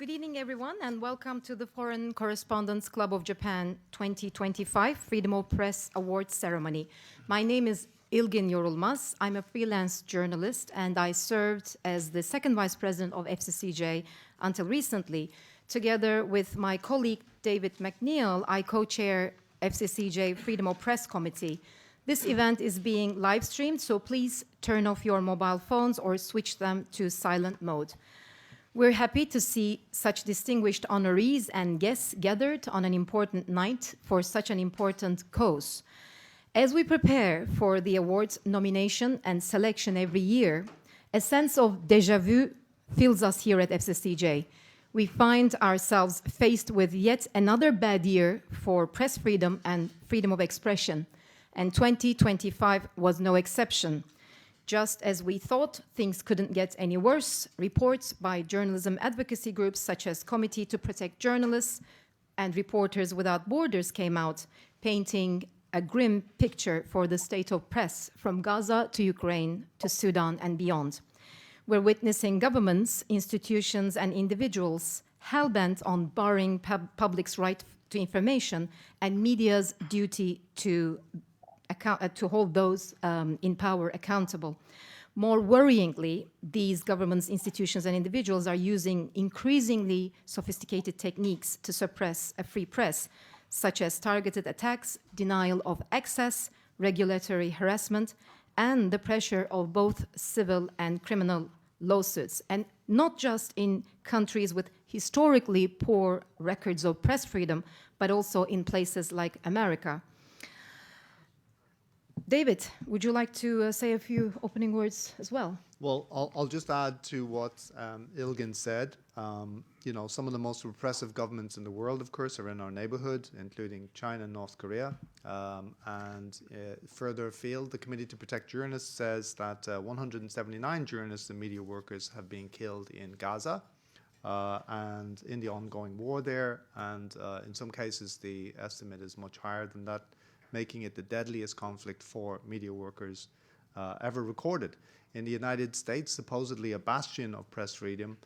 Good evening, everyone, and welcome to the Foreign Correspondents Club of Japan 2025 Freedom of Press Awards ceremony. My name is Ilgin Yorulmaz. I'm a freelance journalist, and I served as the second vice president of FCCJ until recently. Together with my colleague David McNeil, I co-chair FCCJ Freedom of Press Committee. This event is being live streamed, so please turn off your mobile phones or switch them to silent mode. We're happy to see such distinguished honorees and guests gathered on an important night for such an important cause. As we prepare for the awards nomination and selection every year, a sense of déjà vu fills us here at FCCJ. We find ourselves faced with yet another bad year for press freedom and freedom of expression, and 2025 was no exception. Just as we thought things couldn't get any worse, reports by journalism advocacy groups such as Committee to Protect Journalists and Reporters Without Borders came out, painting a grim picture for the state of press from Gaza to Ukraine to Sudan and beyond. We're witnessing governments, institutions, and individuals hell-bent on barring public's right to information and media's duty to hold those in power accountable. More worryingly, these governments, institutions, and individuals are using increasingly sophisticated techniques to suppress a free press, such as targeted attacks, denial of access, regulatory harassment, and the pressure of both civil and criminal lawsuits. And not just in countries with historically poor records of press freedom, but also in places like America. David, would you like to say a few opening words as well? Well, I'll just add to what Ilgin said. Some of the most repressive governments in the world, of course, are in our neighborhood, including China and North Korea. Further afield, the Committee to Protect Journalists says that 179 journalists and media workers have been killed in Gaza and in the ongoing war there. And in some cases, the estimate is much higher than that, making it the deadliest conflict for media workers ever recorded. In the United States, supposedly a bastion of press freedom,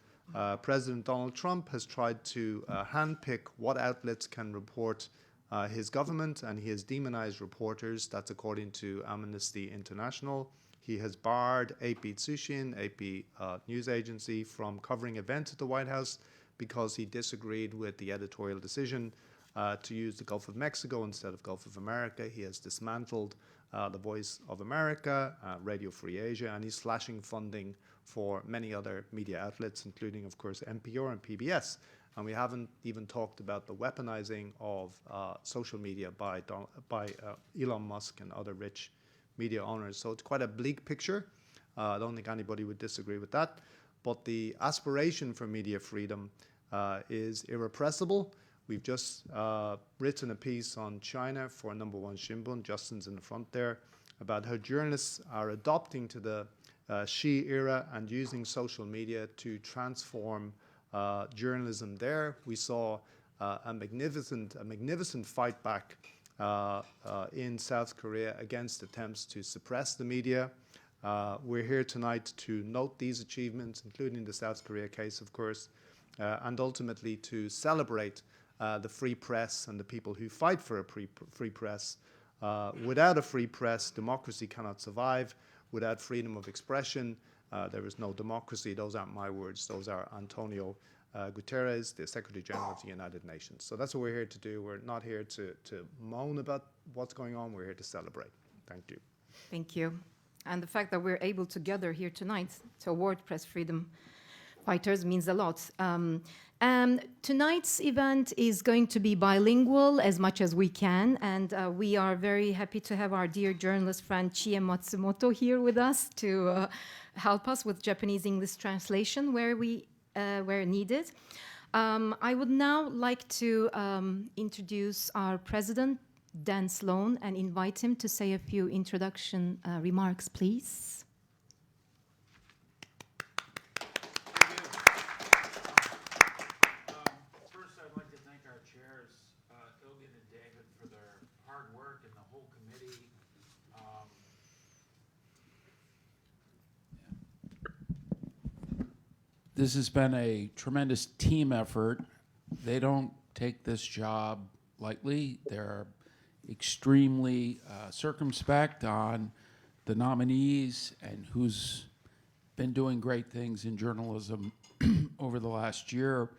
President Donald Trump has tried to handpick what outlets can report his government, and he has demonized reporters. That's according to Amnesty International. He has barred AP Tsushin, AP news agency, from covering events at the White House because he disagreed with the editorial decision to use the Gulf of Mexico instead of Gulf of America. He has dismantled the Voice of America, Radio Free Asia, and he's slashing funding for many other media outlets, including, of course, NPR and PBS. And we haven't even talked about the weaponizing of social media by Elon Musk and other rich media owners. So it's quite a bleak picture. I don't think anybody would disagree with that. But the aspiration for media freedom is irrepressible. We've just written a piece on China for #1 Shimbun, Justin's in the front there, about how journalists are adopting to the Xi era and using social media to transform journalism there. We saw a magnificent fight back in South Korea against attempts to suppress the media. We're here tonight to note these achievements, including the South Korea case, of course, and ultimately to celebrate the free press and the people who fight for a free press. Without a free press, democracy cannot survive. Without freedom of expression, there is no democracy. Those aren't my words. Those are Antonio Guterres, the Secretary General of the United Nations. So that's what we're here to do. We're not here to moan about what's going on. We're here to celebrate. Thank you. Thank you. And the fact that we're able to gather here tonight to award press freedom fighters means a lot. Tonight's event is going to be bilingual as much as we can, and we are very happy to have our dear journalist friend Chie Matsumoto here with us to help us with Japanese-English translation where needed. I would now like to introduce our president, Dan Sloan, and invite him to say a few introduction remarks, please. This has been a tremendous team effort. They don't take this job lightly. They're extremely circumspect on the nominees and who's been doing great things in journalism over the last year,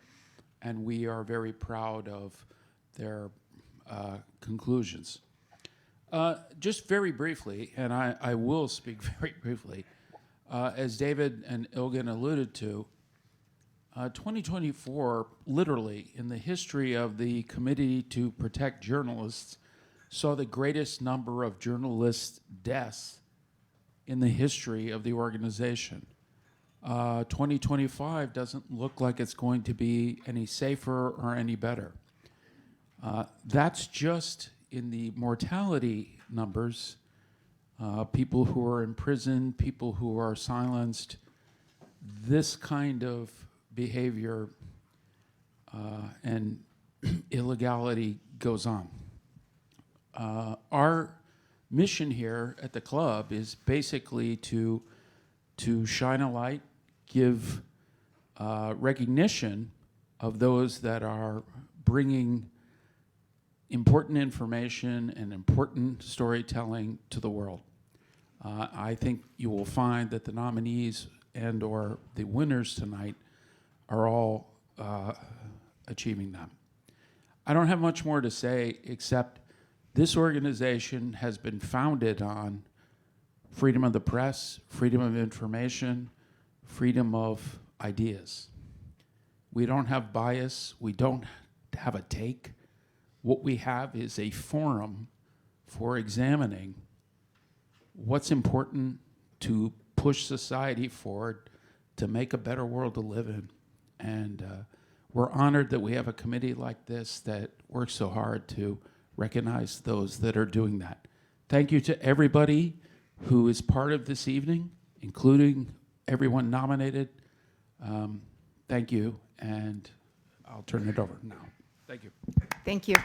and we are very proud of their conclusions. Just very briefly, and I will speak very briefly, as David and Ilgen alluded to, 2024, literally, in the history of the Committee to Protect Journalists, saw the greatest number of journalist deaths in the history of the organization. 2025 doesn't look like it's going to be any safer or any better. That's just in the mortality numbers, people who are in prison, people who are silenced. This kind of behavior and illegality goes on. Our mission here at the club is basically to shine a light, give recognition of those that are bringing important information and important storytelling to the world. I think you will find that the nominees and or the winners tonight are all achieving that. I don't have much more to say except this organization has been founded on freedom of the press, freedom of information, freedom of ideas. We don't have bias. We don't have a take. What we have is a forum for examining what's important to push society forward, to make a better world to live in. And we're honored that we have a committee like this that works so hard to recognize those that are doing that. Thank you to everybody who is part of this evening, including everyone nominated. Thank you, and I'll turn it over now. Thank you. Thank you.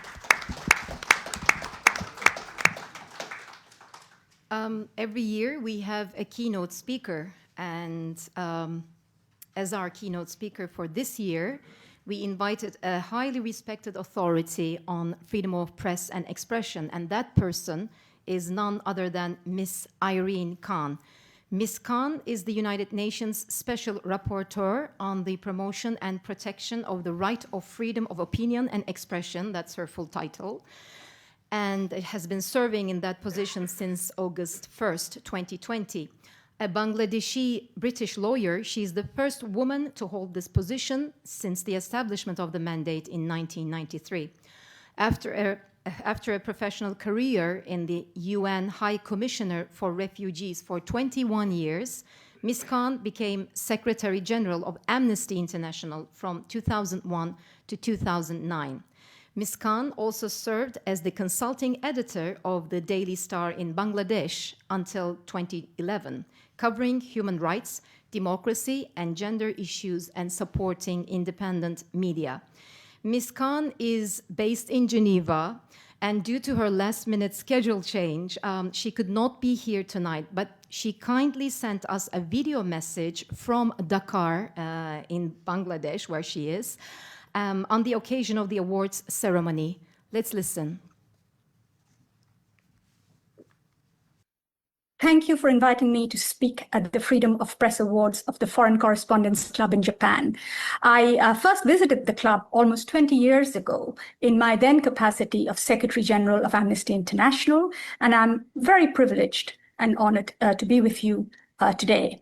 Every year we have a keynote speaker, and as our keynote speaker for this year, we invited a highly respected authority on freedom of press and expression, and that person is none other than Miss Irene Khan. Ms. Khan is the United Nations Special Rapporteur on the promotion and protection of the right of freedom of opinion and expression. That's her full title. And has been serving in that position since August 1st, 2020. A Bangladeshi British lawyer, she's the first woman to hold this position since the establishment of the mandate in 1993. After a professional career in the UN High Commissioner for Refugees for 21 years, Ms. Khan became Secretary General of Amnesty International from 2001 to 2009. Ms. Khan also served as the consulting editor of the Daily Star in Bangladesh until 2011, covering human rights, democracy, and gender issues and supporting independent media. Ms. Khan is based in Geneva, and due to her last-minute schedule change, she could not be here tonight, but she kindly sent us a video message from Dakar in Bangladesh, where she is, on the occasion of the awards ceremony. Let's listen. Thank you for inviting me to speak at the Freedom of Press Awards of the Foreign Correspondents Club in Japan. I first visited the club almost 20 years ago in my then capacity of Secretary General of Amnesty International, and I'm very privileged and honored to be with you today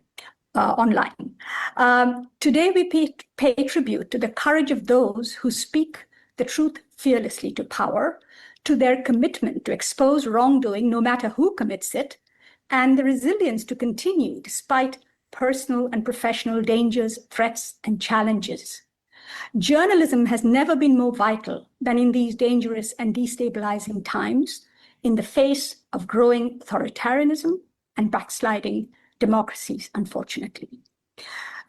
online. Today we pay tribute to the courage of those who speak the truth fearlessly to power, to their commitment to expose wrongdoing no matter who commits it, and the resilience to continue despite personal and professional dangers, threats, and challenges. Journalism has never been more vital than in these dangerous and destabilizing times, in the face of growing authoritarianism and backsliding democracies, unfortunately.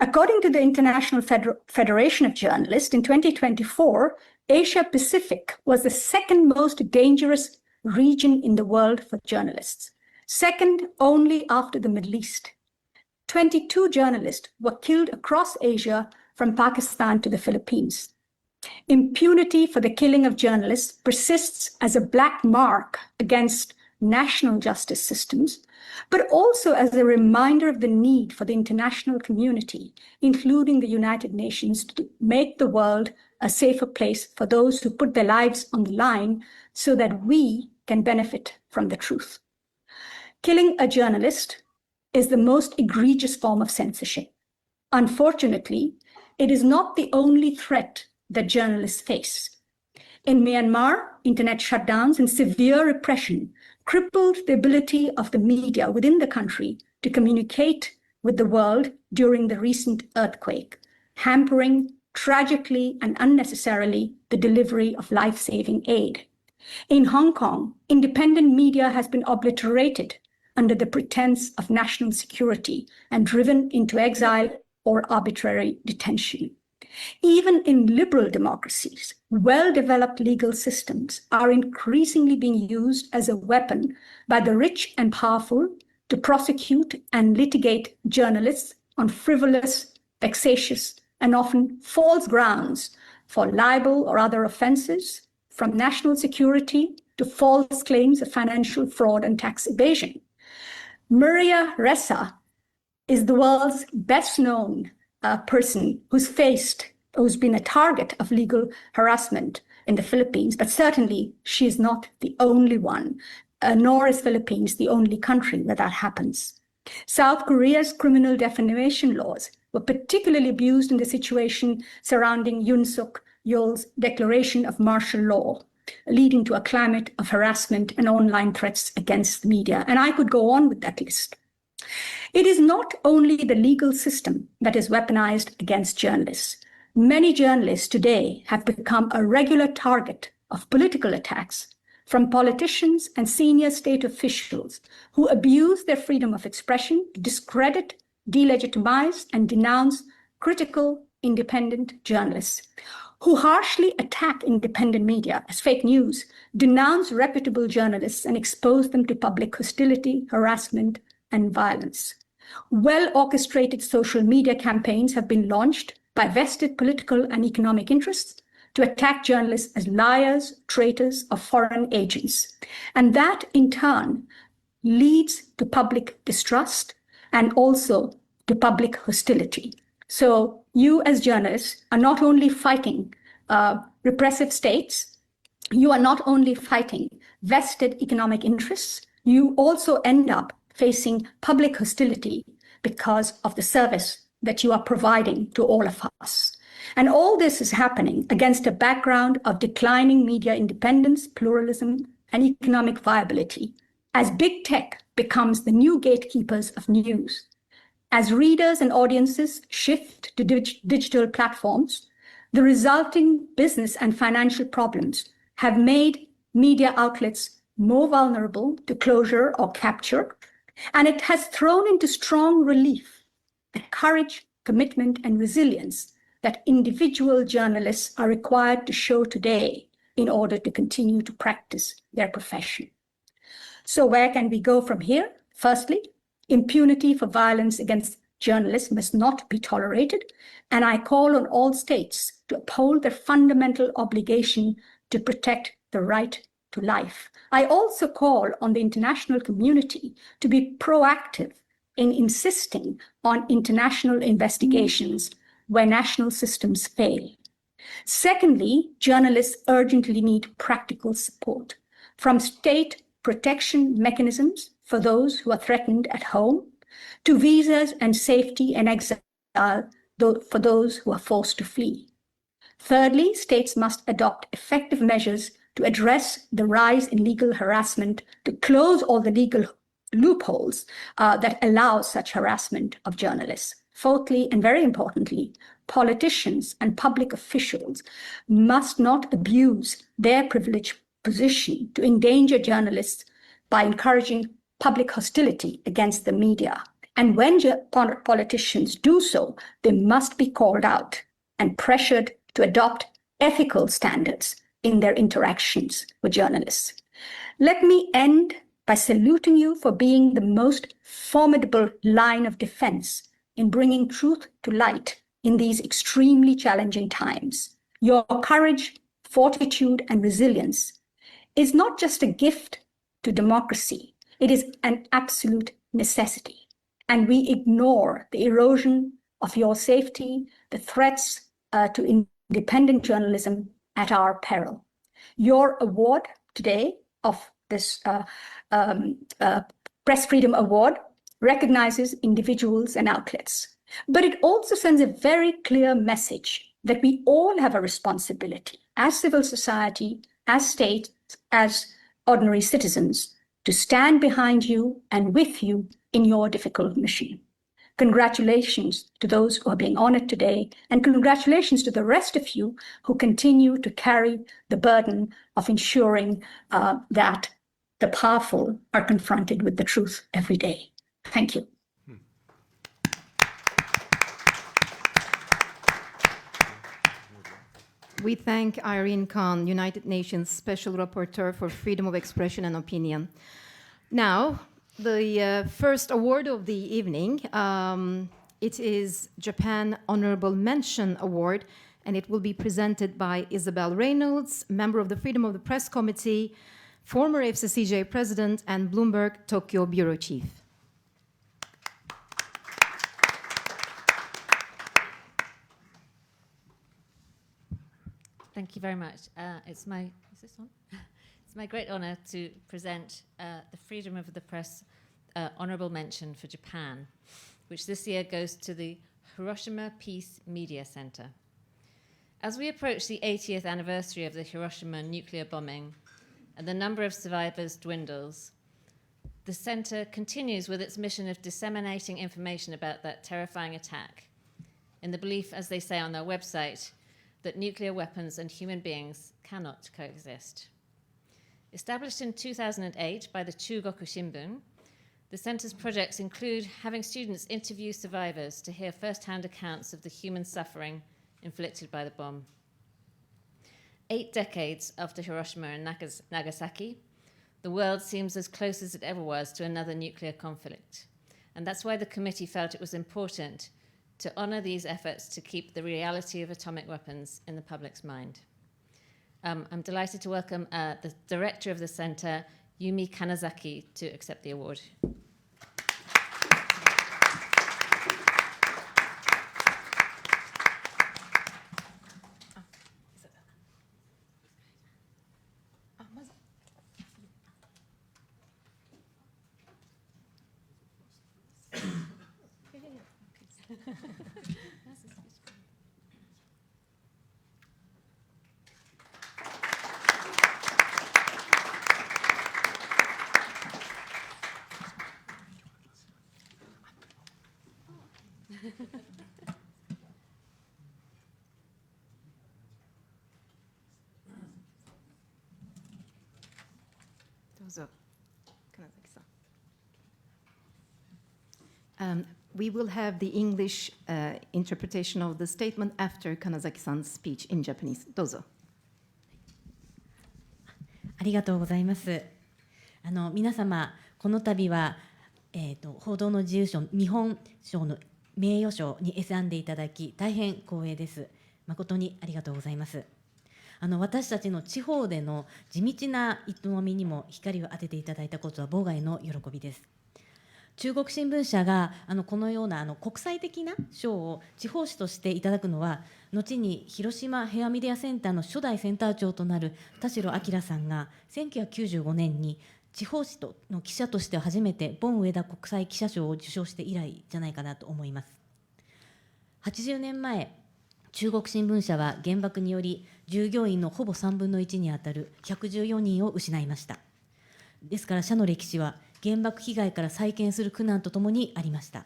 According to the International Federation of Journalists, in 2024, Asia Pacific was the second most dangerous region in the world for journalists, second only after the Middle East. 22 journalists were killed across Asia from Pakistan to the Philippines. Impunity for the killing of journalists persists as a black mark against national justice systems, but also as a reminder of the need for the international community, including the United Nations, to make the world a safer place for those who put their lives on the line so that we can benefit from the truth. Killing a journalist is the most egregious form of censorship. Unfortunately, it is not the only threat that journalists face. In Myanmar, internet shutdowns and severe repression crippled the ability of the media within the country to communicate with the world during the recent earthquake, hampering tragically and unnecessarily the delivery of life-saving aid. In Hong Kong, independent media has been obliterated under the pretense of national security and driven into exile or arbitrary detention. Even in liberal democracies, well-developed legal systems are increasingly being used as a weapon by the rich and powerful to prosecute and litigate journalists on frivolous, vexatious, and often false grounds for libel or other offenses, from national security to false claims of financial fraud and tax evasion. Maria Ressa is the world's best-known person who's been a target of legal harassment in the Philippines, but certainly she is not the only one, nor is Philippines the only country where that happens. South Korea's criminal defamation laws were particularly abused in the situation surrounding Yoon Suk Yeol's declaration of martial law, leading to a climate of harassment and online threats against the media. And I could go on with that list. It is not only the legal system that is weaponized against journalists. Many journalists today have become a regular target of political attacks from politicians and senior state officials who abuse their freedom of expression to discredit, delegitimize, and denounce critical, independent journalists, who harshly attack independent media as fake news, denounce reputable journalists, and expose them to public hostility, harassment, and violence. Well-orchestrated social media campaigns have been launched by vested political and economic interests to attack journalists as liars, traitors, or foreign agents. And that, in turn, leads to public distrust and also to public hostility. So you as journalists are not only fighting repressive states, you are not only fighting vested economic interests, you also end up facing public hostility because of the service that you are providing to all of us. And all this is happening against a background of declining media independence, pluralism, and economic viability, as big tech becomes the new gatekeepers of news. As readers and audiences shift to digital platforms, the resulting business and financial problems have made media outlets more vulnerable to closure or capture, and it has thrown into strong relief the courage, commitment, and resilience that individual journalists are required to show today in order to continue to practice their profession. So where can we go from here? Firstly, impunity for violence against journalists must not be tolerated, and I call on all states to uphold their fundamental obligation to protect the right to life. I also call on the international community to be proactive in insisting on international investigations where national systems fail. Secondly, journalists urgently need practical support, from state protection mechanisms for those who are threatened at home, to visas and safety and exile for those who are forced to flee. Thirdly, states must adopt effective measures to address the rise in legal harassment, to close all the legal loopholes that allow such harassment of journalists. Fourthly, and very importantly, politicians and public officials must not abuse their privileged position to endanger journalists by encouraging public hostility against the media. And when politicians do so, they must be called out and pressured to adopt ethical standards in their interactions with journalists. Let me end by saluting you for being the most formidable line of defense in bringing truth to light in these extremely challenging times. Your courage, fortitude, and resilience is not just a gift to democracy, it is an absolute necessity. And we ignore the erosion of your safety, the threats to independent journalism at our peril. Your award today of this Press Freedom Award recognizes individuals and outlets, but it also sends a very clear message that we all have a responsibility as civil society, as states, as ordinary citizens to stand behind you and with you in your difficult mission. Congratulations to those who are being honored today, and congratulations to the rest of you who continue to carry the burden of ensuring that the powerful are confronted with the truth every day. Thank you. We thank Irene Khan, United Nations Special Rapporteur for Freedom of Expression and Opinion. Now, the first award of the evening, it is Japan Honorable Mention Award, and it will be presented by Isabel Reynolds, member of the Freedom of the Press Committee, former FCCJ President, and Bloomberg Tokyo Bureau Chief. Thank you very much. It's my great honor to present the Freedom of the Press Honorable Mention for Japan, which this year goes to the Hiroshima Peace Media Center. As we approach the 80th anniversary of the Hiroshima nuclear bombing and the number of survivors dwindles, the center continues with its mission of disseminating information about that terrifying attack, in the belief, as they say on their website, that nuclear weapons and human beings cannot coexist. Established in 2008 by the Chugoku Shimbun, the center's projects include having students interview survivors to hear first-hand accounts of the human suffering inflicted by the bomb. 8 decades after Hiroshima and Nagasaki, the world seems as close as it ever was to another nuclear conflict. And that's why the committee felt it was important to honor these efforts to keep the reality of atomic weapons in the public's mind. I'm delighted to welcome the director of the center, Yumi Kanazaki, to accept the award. We will have the English interpretation of the statement after Kanazaki-san's speech in Japanese. どうぞ。ありがとうございます。皆様、この度は、報道の自由賞日本賞の名誉賞に選んでいただき、大変光栄です。誠にありがとうございます。私たちの地方での地道な営みにも光を当てていただいたことは妨害の喜びです。中国新聞社がこのような国際的な賞を地方紙としていただくのは、後に広島平和メディアセンターの初代センター長となる田代明さんが1995年に地方紙の記者として初めてボン上田国際記者賞を受賞して以来じゃないかなと思います。80年前、中国新聞社は原爆により従業員のほぼ3分の1にあたる114人を失いました。ですから社の歴史は原爆被害から再建する苦難とともにありました。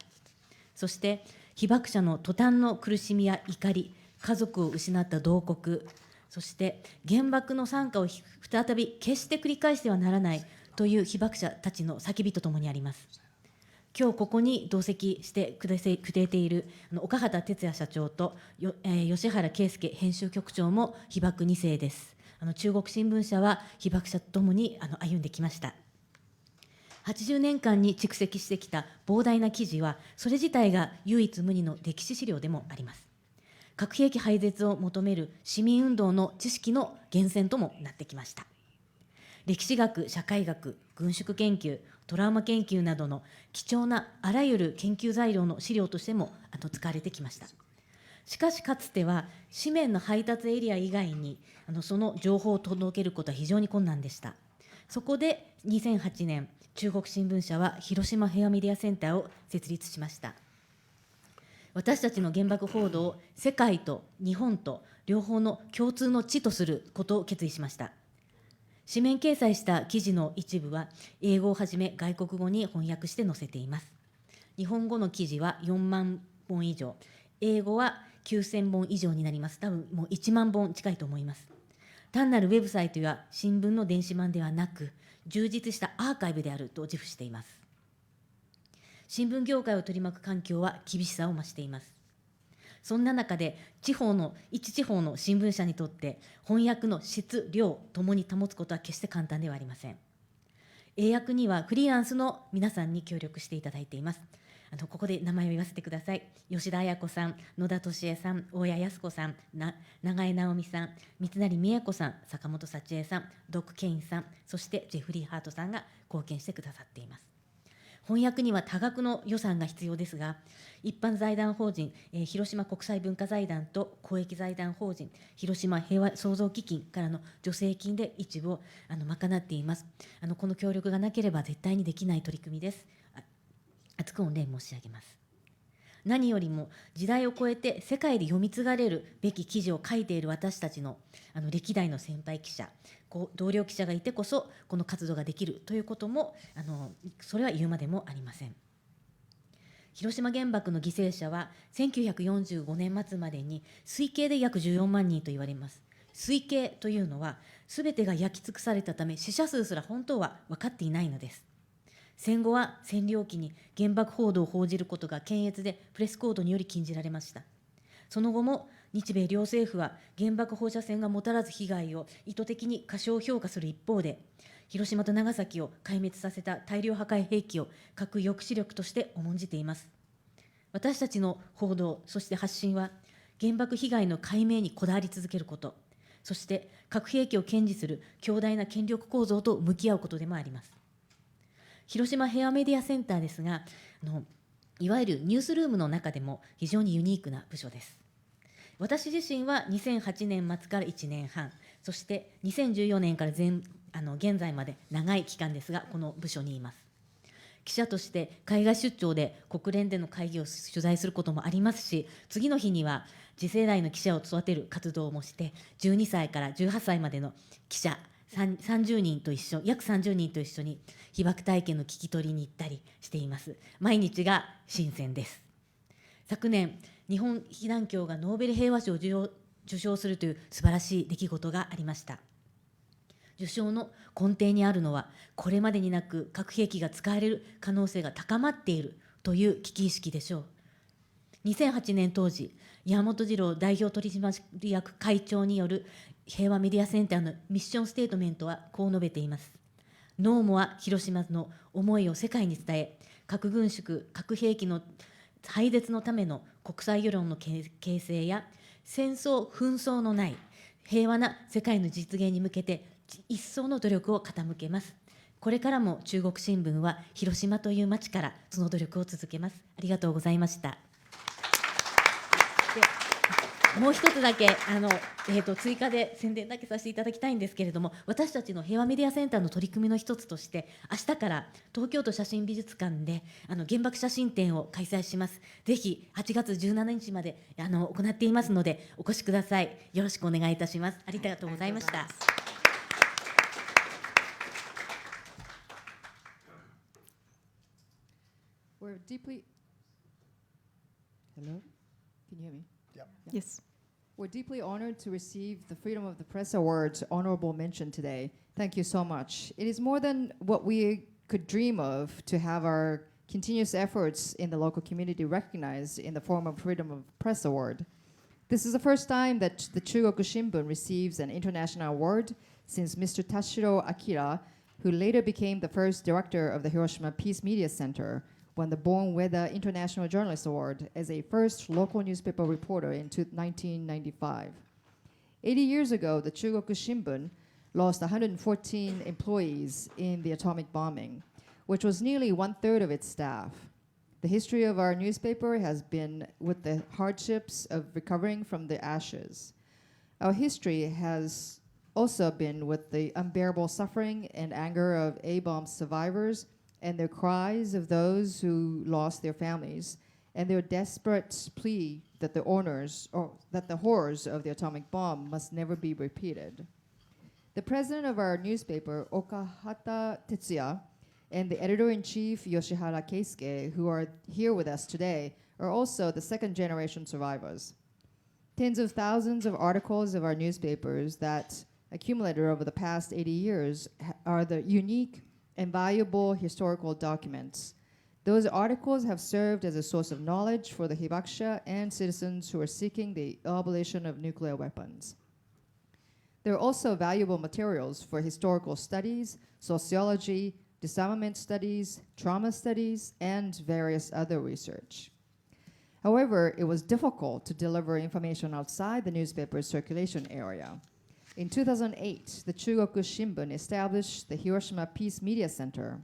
そして被爆者の途端の苦しみや怒り、家族を失った慟哭、そして原爆の惨禍を再び決して繰り返してはならないという被爆者たちの叫びとともにあります。今日ここに同席してくれている岡畑哲也社長と吉原圭介編集局長も被爆2世です。中国新聞社は被爆者とともに歩んできました。80年間に蓄積してきた膨大な記事は、それ自体が唯一無二の歴史資料でもあります。核兵器廃絶を求める市民運動の知識の源泉ともなってきました。歴史学、社会学、軍縮研究、トラウマ研究などの貴重なあらゆる研究材料の資料としても使われてきました。しかしかつては紙面の配達エリア以外にその情報を届けることは非常に困難でした。そこで2008年、中国新聞社は広島平和メディアセンターを設立しました。私たちの原爆報道を世界と日本と両方の共通の地とすることを決意しました。紙面掲載した記事の一部は英語をはじめ外国語に翻訳して載せています。日本語の記事は4万本以上、英語は9000本以上になります。多分もう1万本近いと思います。単なるウェブサイトや新聞の電子版ではなく、充実したアーカイブであると自負しています。新聞業界を取り巻く環境は厳しさを増しています。そんな中で一地方の新聞社にとって翻訳の質量ともに保つことは決して簡単ではありません。英訳にはフリーランスの皆さんに協力していただいています。ここで名前を言わせてください。吉田彩子さん、野田俊恵さん、大谷靖子さん、長江直美さん、三成美恵子さん、坂本幸恵さん、ドック・ケインさん、そしてジェフリー・ハートさんが貢献してくださっています。翻訳には多額の予算が必要ですが、一般財団法人、広島国際文化財団と公益財団法人広島平和創造基金からの助成金で一部を賄っています。この協力がなければ絶対にできない取り組みです。厚く御礼申し上げます。何よりも時代を超えて世界で読み継がれるべき記事を書いている私たちの歴代の先輩記者、同僚記者がいてこそこの活動ができるということもそれは言うまでもありません。広島原爆の犠牲者は1945年末までに推計で約14万人と言われます。推計というのは全てが焼き尽くされたため死者数すら本当は分かっていないのです。戦後は占領期に原爆報道を報じることが検閲でプレスコードにより禁じられました。その後も日米両政府は原爆放射線がもたらす被害を意図的に過小評価する一方で、広島と長崎を壊滅させた大量破壊兵器を核抑止力として重んじています。私たちの報道、そして発信は原爆被害の解明にこだわり続けること、そして核兵器を堅持する強大な権力構造と向き合うことでもあります。広島平和メディアセンターですが、いわゆるニュースルームの中でも非常にユニークな部署です。私自身は2008年末から1年半、そして2014年から現在まで長い期間ですが、この部署にいます。記者として海外出張で国連での会議を取材することもありますし、次の日には次世代の記者を育てる活動もして、12歳から18歳までの記者約30人と一緒に被爆体験の聞き取りに行ったりしています。毎日が新鮮です。昨年、日本被団協がノーベル平和賞を受賞するという素晴らしい出来事がありました。受賞の根底にあるのは、これまでになく核兵器が使われる可能性が高まっているという危機意識でしょう。2008年当時、山本次郎代表取締役会長による平和メディアセンターのミッションステートメントはこう述べています。ノーモア広島の思いを世界に伝え、核軍縮、核兵器の廃絶のための国際世論の形成や戦争、紛争のない平和な世界の実現に向けて一層の努力を傾けます。これからも中国新聞は広島という町からその努力を続けます。ありがとうございました。もう一つだけ追加で宣伝だけさせていただきたいんですけれども、私たちの平和メディアセンターの取り組みの一つとして、明日から東京都写真美術館で原爆写真展を開催します。ぜひ8月17日まで行っていますのでお越しください。よろしくお願いいたします。ありがとうございました。We're deeply. Hello? Can you hear me? Yes. We're deeply honored to receive the Freedom of the Press Award honorable mention today. Thank you so much. It is more than what we could dream of to have our continuous efforts in the local community recognized in the form of Freedom of Press Award. This is the first time that the Chugoku Shimbun receives an international award since Mr. Tashiro Akira who later became the first director of the Hiroshima Peace Media Center, won the Born Weather International Journalist Award as a first local newspaper reporter in 1995. 80 years ago, the Chugoku Shimbun lost 114 employees in the atomic bombing, which was nearly 1/3 of its staff. The history of our newspaper has been with the hardships of recovering from the ashes. Our history has also been with the unbearable suffering and anger of A-bomb survivors and the cries of those who lost their families and their desperate plea that the horrors of the atomic bomb must never be repeated. The president of our newspaper, Akahata Tetsuya, and the editor-in-chief, Yoshihara Keisuke, who are here with us today, are also the second-generation survivors. Tens of thousands of articles of our newspapers that accumulated over the past 80 years are the unique and valuable historical documents. Those articles have served as a source of knowledge for the hibakusha and citizens who are seeking the abolition of nuclear weapons. They're also valuable materials for historical studies, sociology, disarmament studies, trauma studies, and various other research. However, it was difficult to deliver information outside the newspaper's circulation area. In 2008, the Chugoku Shimbun established the Hiroshima Peace Media Center.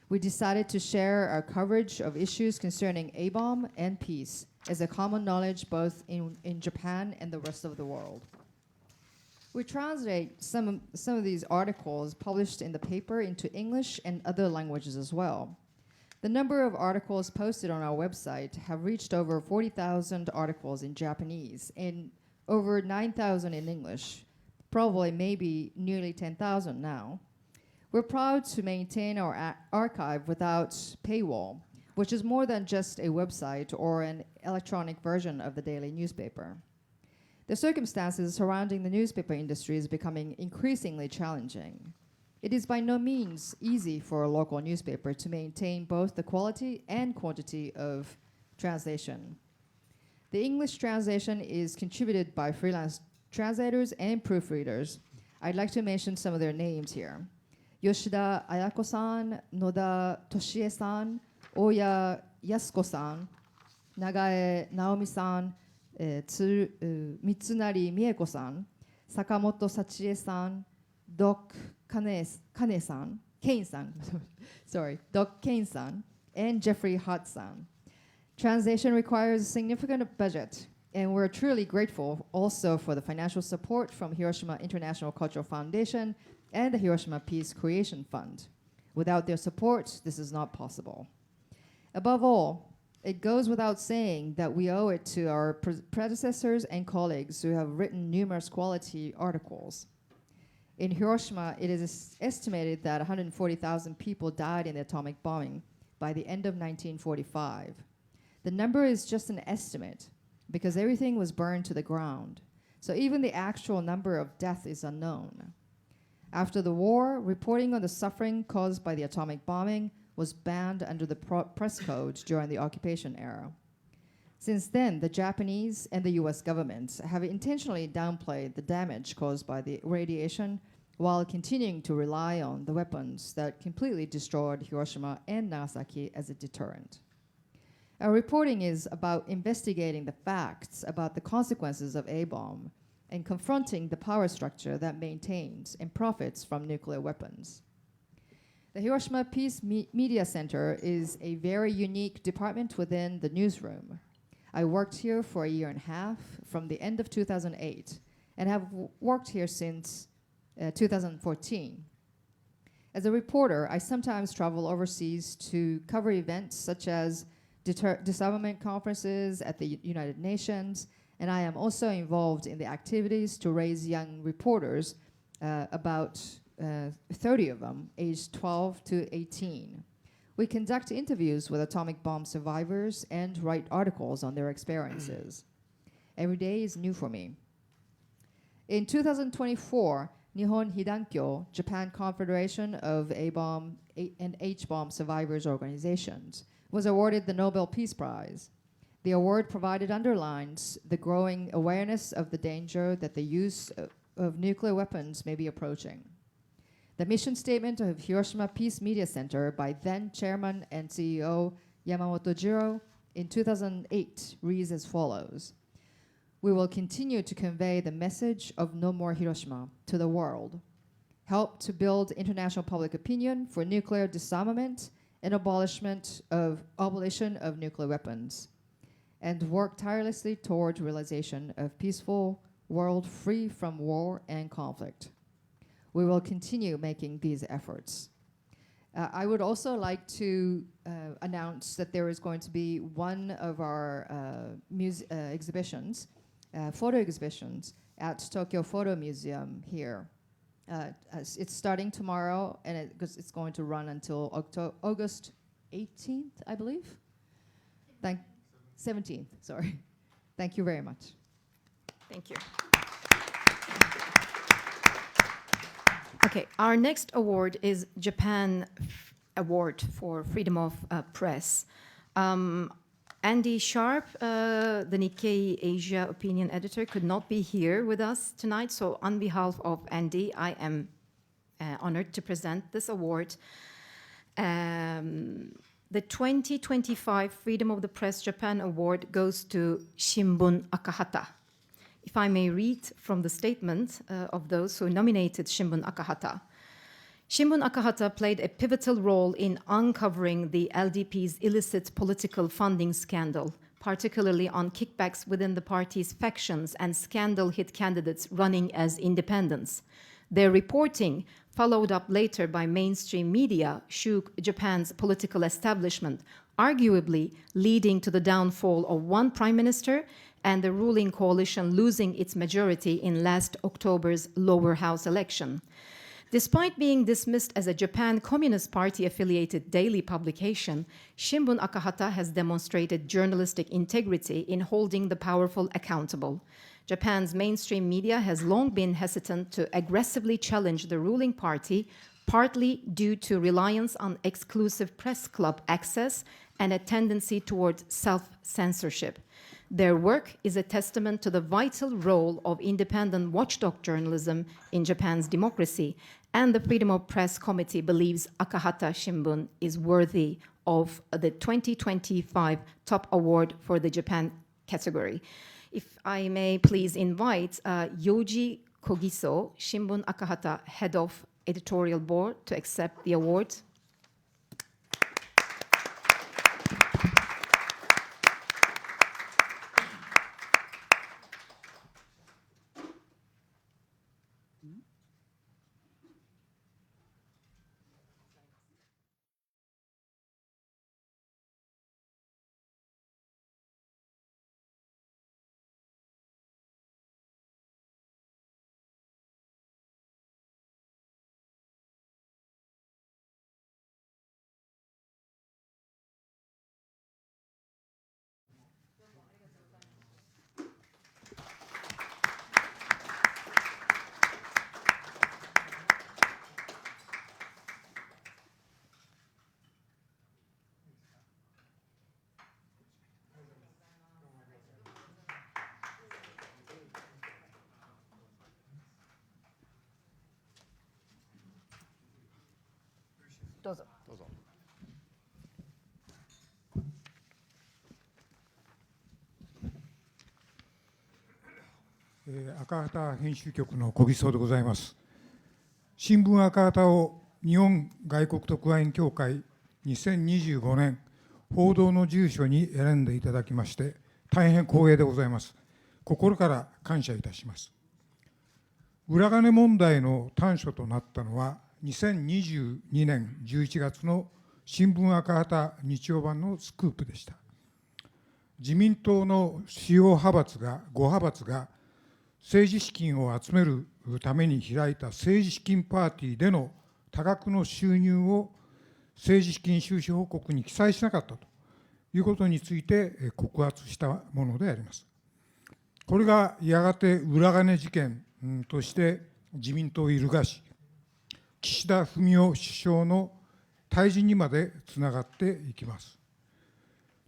We decided to share our coverage of issues concerning A-bomb and peace as a common knowledge both in Japan and the rest of the world. We translate some of these articles published in the paper into English and other languages as well. The number of articles posted on our website have reached over 40,000 articles in Japanese and over 9,000 in English, probably maybe nearly 10,000 now. We're proud to maintain our archive without paywall, which is more than just a website or an electronic version of the daily newspaper. The circumstances surrounding the newspaper industry is becoming increasingly challenging. It is by no means easy for a local newspaper to maintain both the quality and quantity of translation. The English translation is contributed by freelance translators and proofreaders. I'd like to mention some of their names here. Yoshida Ayako-san, Noda Toshie-san, Oya Yasuko-san, Nagae Naomi-san, Mitsunari Mieko-san, Sakamoto Sachie-san, Doc Kane-san, Doc Kane-san, and Jeffrey Hart-san. Translation requires a significant budget, and we're truly grateful also for the financial support from Hiroshima International Cultural Foundation and the Hiroshima Peace Creation Fund. Without their support, this is not possible. Above all, it goes without saying that we owe it to our predecessors and colleagues who have written numerous quality articles. In Hiroshima, it is estimated that 140,000 people died in the atomic bombing by the end of 1945. The number is just an estimate because everything was burned to the ground. So even the actual number of deaths is unknown. After the war, reporting on the suffering caused by the atomic bombing was banned under the press code during the occupation era. Since then, the Japanese and the US governments have intentionally downplayed the damage caused by the radiation while continuing to rely on the weapons that completely destroyed Hiroshima and Nagasaki as a deterrent. Our reporting is about investigating the facts about the consequences of A-bomb and confronting the power structure that maintains and profits from nuclear weapons. The Hiroshima Peace Media Center is a very unique department within the newsroom. I worked here for a year and a half from the end of 2008 and have worked here since 2014. As a reporter, I sometimes travel overseas to cover events such as disarmament conferences at the United Nations, and I am also involved in the activities to raise young reporters, about 30 of them, aged 12 to 18. We conduct interviews with atomic bomb survivors and write articles on their experiences. Every day is new for me. In 2024, Nihon Hidankyo, Japan Confederation of A-bomb and H-bomb survivors organizations, was awarded the Nobel Peace Prize. The award provided underlines the growing awareness of the danger that the use of nuclear weapons may be approaching. The mission statement of Hiroshima Peace Media Center by then Chairman and CEO Yamamoto Jiro in 2008 reads as follows. We will continue to convey the message of No More Hiroshima to the world, help to build international public opinion for nuclear disarmament and abolition of nuclear weapons, and work tirelessly toward realization of peaceful world free from war and conflict. We will continue making these efforts. I would also like to announce that there is going to be one of our exhibitions, photo exhibitions at Tokyo Photo Museum here. It's starting tomorrow, and it's going to run until August 18th, I believe. 17th, sorry. Thank you very much. Thank you. Okay, our next award is Japan Award for Freedom of Press. Andy Sharp, the Nikkei Asia opinion editor, could not be here with us tonight, so on behalf of Andy, I am honored to present this award. The 2025 Freedom of the Press Japan Award goes to Shimbun Akahata. If I may read from the statement of those who nominated Shimbun Akahata. Shimbun Akahata played a pivotal role in uncovering the LDP's illicit political funding scandal, particularly on kickbacks within the party's factions and scandal-hit candidates running as independents. Their reporting, followed up later by mainstream media, shook Japan's political establishment, arguably leading to the downfall of one prime minister and the ruling coalition losing its majority in last October's lower house election. Despite being dismissed as a Japan Communist Party-affiliated daily publication, Shimbun Akahata has demonstrated journalistic integrity in holding the powerful accountable. Japan's mainstream media has long been hesitant to aggressively challenge the ruling party, partly due to reliance on exclusive press club access and a tendency towards self-censorship. Their work is a testament to the vital role of independent watchdog journalism in Japan's democracy, and the Freedom of Press Committee believes Akahata Shimbun is worthy of the 2025 Top Award for the Japan category. If I may please invite Yoji Kogiso, Shimbun Akahata Head of Editorial Board, to accept the award. Dozo.赤旗編集局の小木曽でございます。新聞赤旗を日本外国特派員協会2025年報道の住所に選んでいただきまして大変光栄でございます。心から感謝いたします。裏金問題の端緒となったのは2022年11月の新聞赤旗日曜版のスクープでした。自民党の主要派閥が5派閥が政治資金を集めるために開いた政治資金パーティーでの多額の収入を政治資金収支報告に記載しなかったということについて告発したものであります。これがやがて裏金事件として自民党を揺るがし、岸田文雄首相の退陣にまでつながっていきます。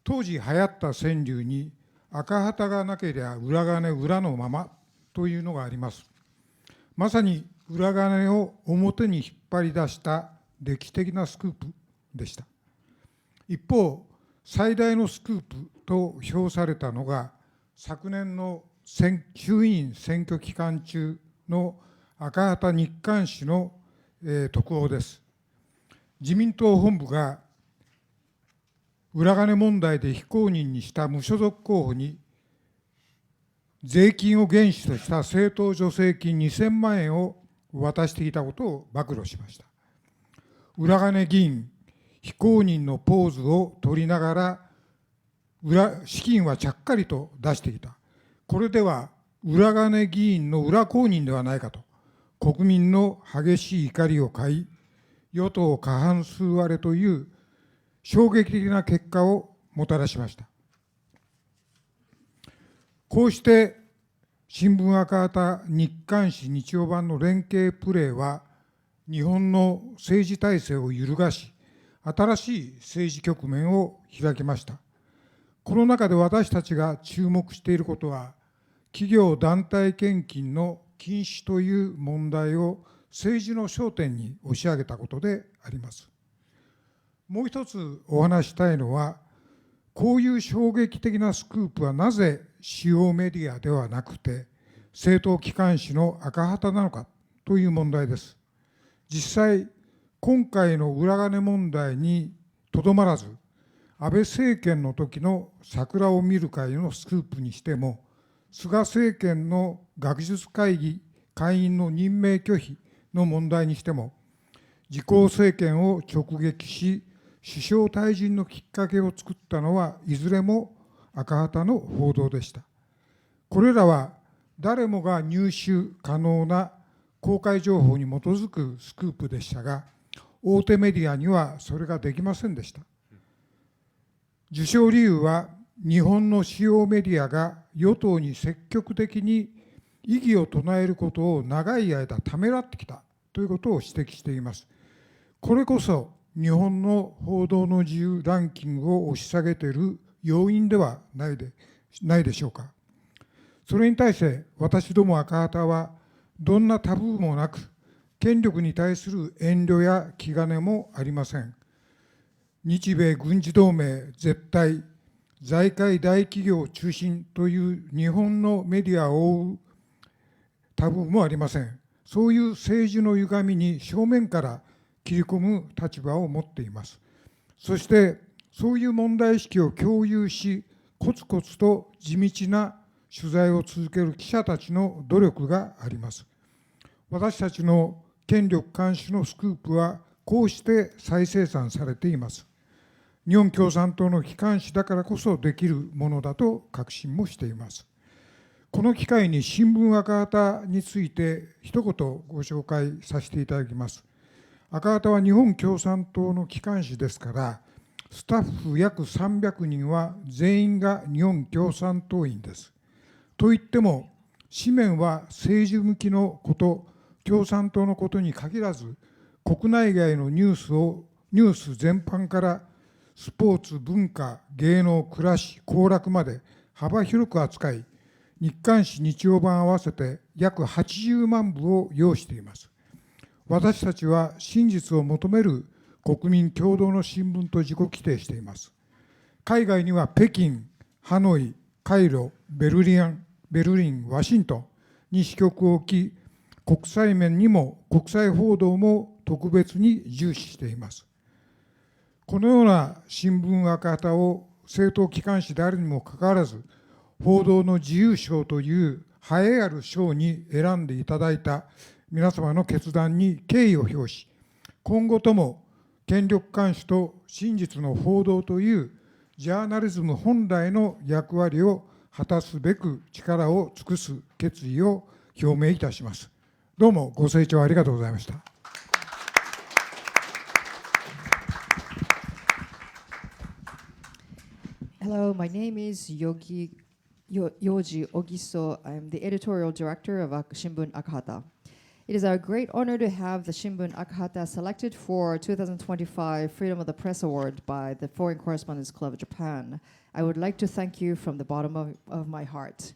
当時流行った川柳に赤旗がなければ裏金裏のままというのがあります。まさに裏金を表に引っ張り出した歴史的なスクープでした。一方、最大のスクープと評されたのが、昨年の衆院選挙期間中の赤旗日刊紙の特報です。自民党本部が裏金問題で非公認にした無所属候補に税金を原資とした政党助成金2000万円を渡していたことを暴露しました。裏金議員非公認のポーズを取りながら資金はちゃっかりと出していた。これでは裏金議員の裏公認ではないかと国民の激しい怒りを買い、与党過半数割れという衝撃的な結果をもたらしました。こうして新聞赤旗日刊紙日曜版の連携プレーは日本の政治体制を揺るがし、新しい政治局面を開きました。この中で私たちが注目していることは、企業団体献金の禁止という問題を政治の焦点に押し上げたことであります。もう一つお話したいのは、こういう衝撃的なスクープはなぜ主要メディアではなくて政党機関紙の赤旗なのかという問題です。実際、今回の裏金問題にとどまらず、安倍政権の時の桜を見る会のスクープにしても、菅政権の学術会議会員の任命拒否の問題にしても、自公政権を直撃し、首相退陣のきっかけを作ったのはいずれも赤旗の報道でした。これらは誰もが入手可能な公開情報に基づくスクープでしたが、大手メディアにはそれができませんでした。受賞理由は、日本の主要メディアが与党に積極的に異議を唱えることを長い間ためらってきたということを指摘しています。これこそ日本の報道の自由ランキングを押し下げている要因ではないでしょうか。それに対して私ども赤旗はどんなタブーもなく、権力に対する遠慮や気兼ねもありません。日米軍事同盟絶対、財界大企業中心という日本のメディアを覆うタブーもありません。そういう政治の歪みに正面から切り込む立場を持っています。そしてそういう問題意識を共有し、コツコツと地道な取材を続ける記者たちの努力があります。私たちの権力監視のスクープはこうして再生産されています。日本共産党の機関紙だからこそできるものだと確信もしています。この機会に新聞赤旗について一言ご紹介させていただきます。赤旗は日本共産党の機関紙ですから、スタッフ約300人は全員が日本共産党員です。といっても、紙面は政治向きのこと、共産党のことに限らず、国内外のニュース全般からスポーツ、文化、芸能、暮らし、行楽まで幅広く扱い、日刊紙、日曜版合わせて約80万部を要しています。私たちは真実を求める国民共同の新聞と自己規定しています。海外には北京、ハノイ、カイロ、ベルリン、ワシントンに支局を置き、国際面にも国際報道も特別に重視しています。このような新聞赤旗を政党機関紙であるにもかかわらず、報道の自由賞という栄えある賞に選んでいただいた皆様の決断に敬意を表し、今後とも権力監視と真実の報道というジャーナリズム本来の役割を果たすべく力を尽くす決意を表明いたします。どうもご清聴ありがとうございました。Hello, my name is Yoji Ogiso. I'm the editorial director of Shimbun Akahata. It is our great honor to have the Shimbun Akahata selected for 2025 Freedom of the Press Award by the Foreign Correspondents Club of Japan. I would like to thank you from the bottom of my heart.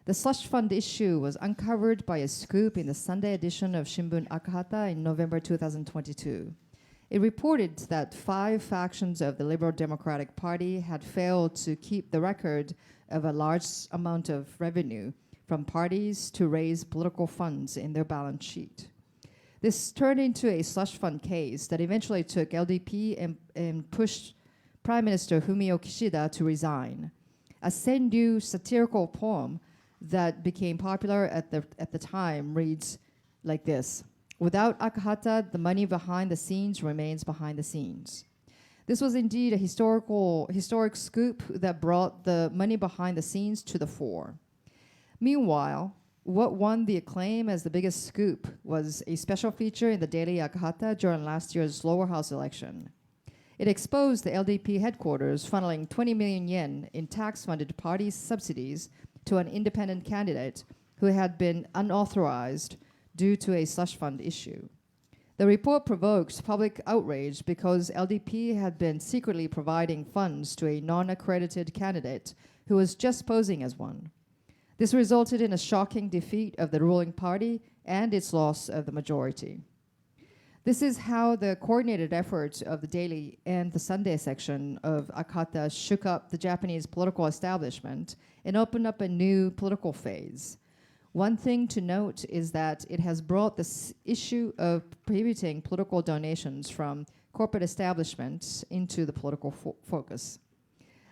The slush fund issue was uncovered by a scoop in the Sunday edition of Shimbun Akahata in November 2022. It reported that 5 factions of the Liberal Democratic Party had failed to keep the record of a large amount of revenue from parties to raise political funds in their balance sheet. This turned into a slush fund case that eventually took LDP and pushed Prime Minister Fumio Kishida to resign. A Senryu satirical poem that became popular at the time reads like this: "Without Akahata, the money behind the scenes remains behind the scenes." This was indeed a historic scoop that brought the money behind the scenes to the fore. Meanwhile, what won the acclaim as the biggest scoop was a special feature in the Daily Akahata during last year's lower house election. It exposed the LDP headquarters funneling 20 million yen in tax-funded party subsidies to an independent candidate who had been unauthorized due to a slush fund issue. The report provoked public outrage because LDP had been secretly providing funds to a non-accredited candidate who was just posing as one. This resulted in a shocking defeat of the ruling party and its loss of the majority. This is how the coordinated efforts of the daily and the Sunday section of Akahata shook up the Japanese political establishment and opened up a new political phase. One thing to note is that it has brought this issue of prohibiting political donations from corporate establishments into the political focus.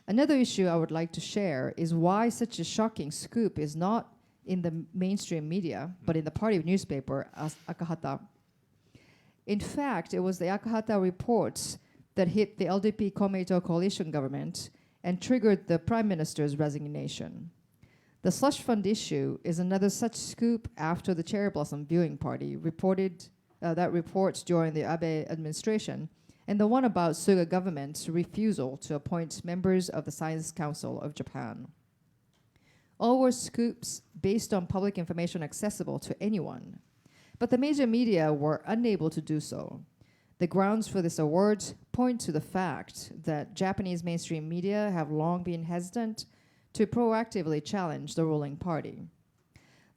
Another issue I would like to share is why such a shocking scoop is not in the mainstream media, but in the party newspaper, Akahata. In fact, it was the Akahata reports that hit the LDP Komeito coalition government and triggered the prime minister's resignation. The slush fund issue is another such scoop after the Cherry Blossom Viewing Party reported that reports during the Abe administration, and the one about Suga government's refusal to appoint members of the Science Council of Japan. All were scoops based on public information accessible to anyone, but the major media were unable to do so. The grounds for this award point to the fact that Japanese mainstream media have long been hesitant to proactively challenge the ruling party.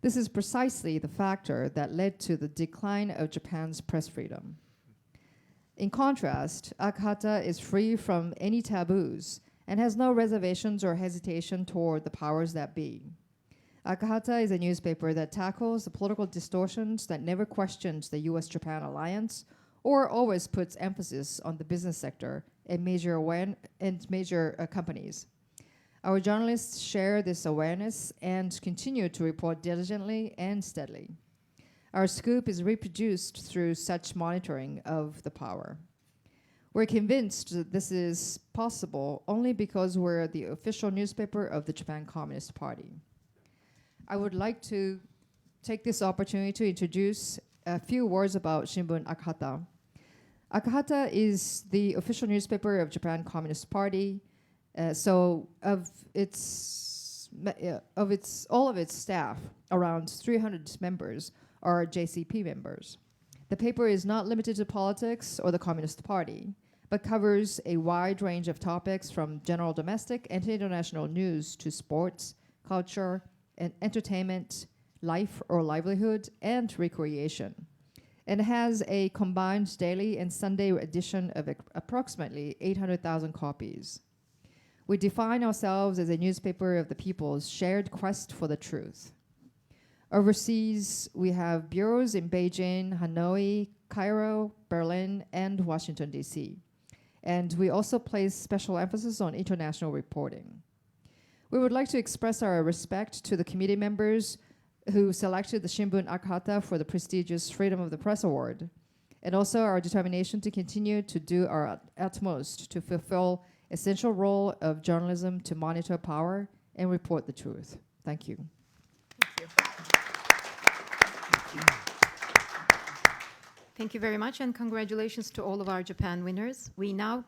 This is precisely the factor that led to the decline of Japan's press freedom. In contrast, Akahata is free from any taboos and has no reservations or hesitation toward the powers that be. Akahata is a newspaper that tackles the political distortions that never questions the US-Japan alliance or always puts emphasis on the business sector and major companies. Our journalists share this awareness and continue to report diligently and steadily. Our scoop is reproduced through such monitoring of the power. We're convinced that this is possible only because we're the official newspaper of the Japan Communist Party. I would like to take this opportunity to introduce a few words about Shimbun Akahata. Akahata is the official newspaper of Japan Communist Party. All of its staff, around 300 members, are JCP members. The paper is not limited to politics or the Communist Party, but covers a wide range of topics from general domestic and international news to sports, culture, and entertainment, life or livelihood, and recreation, and has a combined daily and Sunday edition of approximately 800,000 copies. We define ourselves as a newspaper of the people's shared quest for the truth. Overseas, we have bureaus in Beijing, Hanoi, Cairo, Berlin, and Washington, D.C. And we also place special emphasis on international reporting. We would like to express our respect to the committee members who selected the Shimbun Akahata for the prestigious Freedom of the Press Award, and also our determination to continue to do our utmost to fulfill essential role of journalism to monitor power and report the truth. Thank you. Thank you very much, and congratulations to all of our Japan winners. We now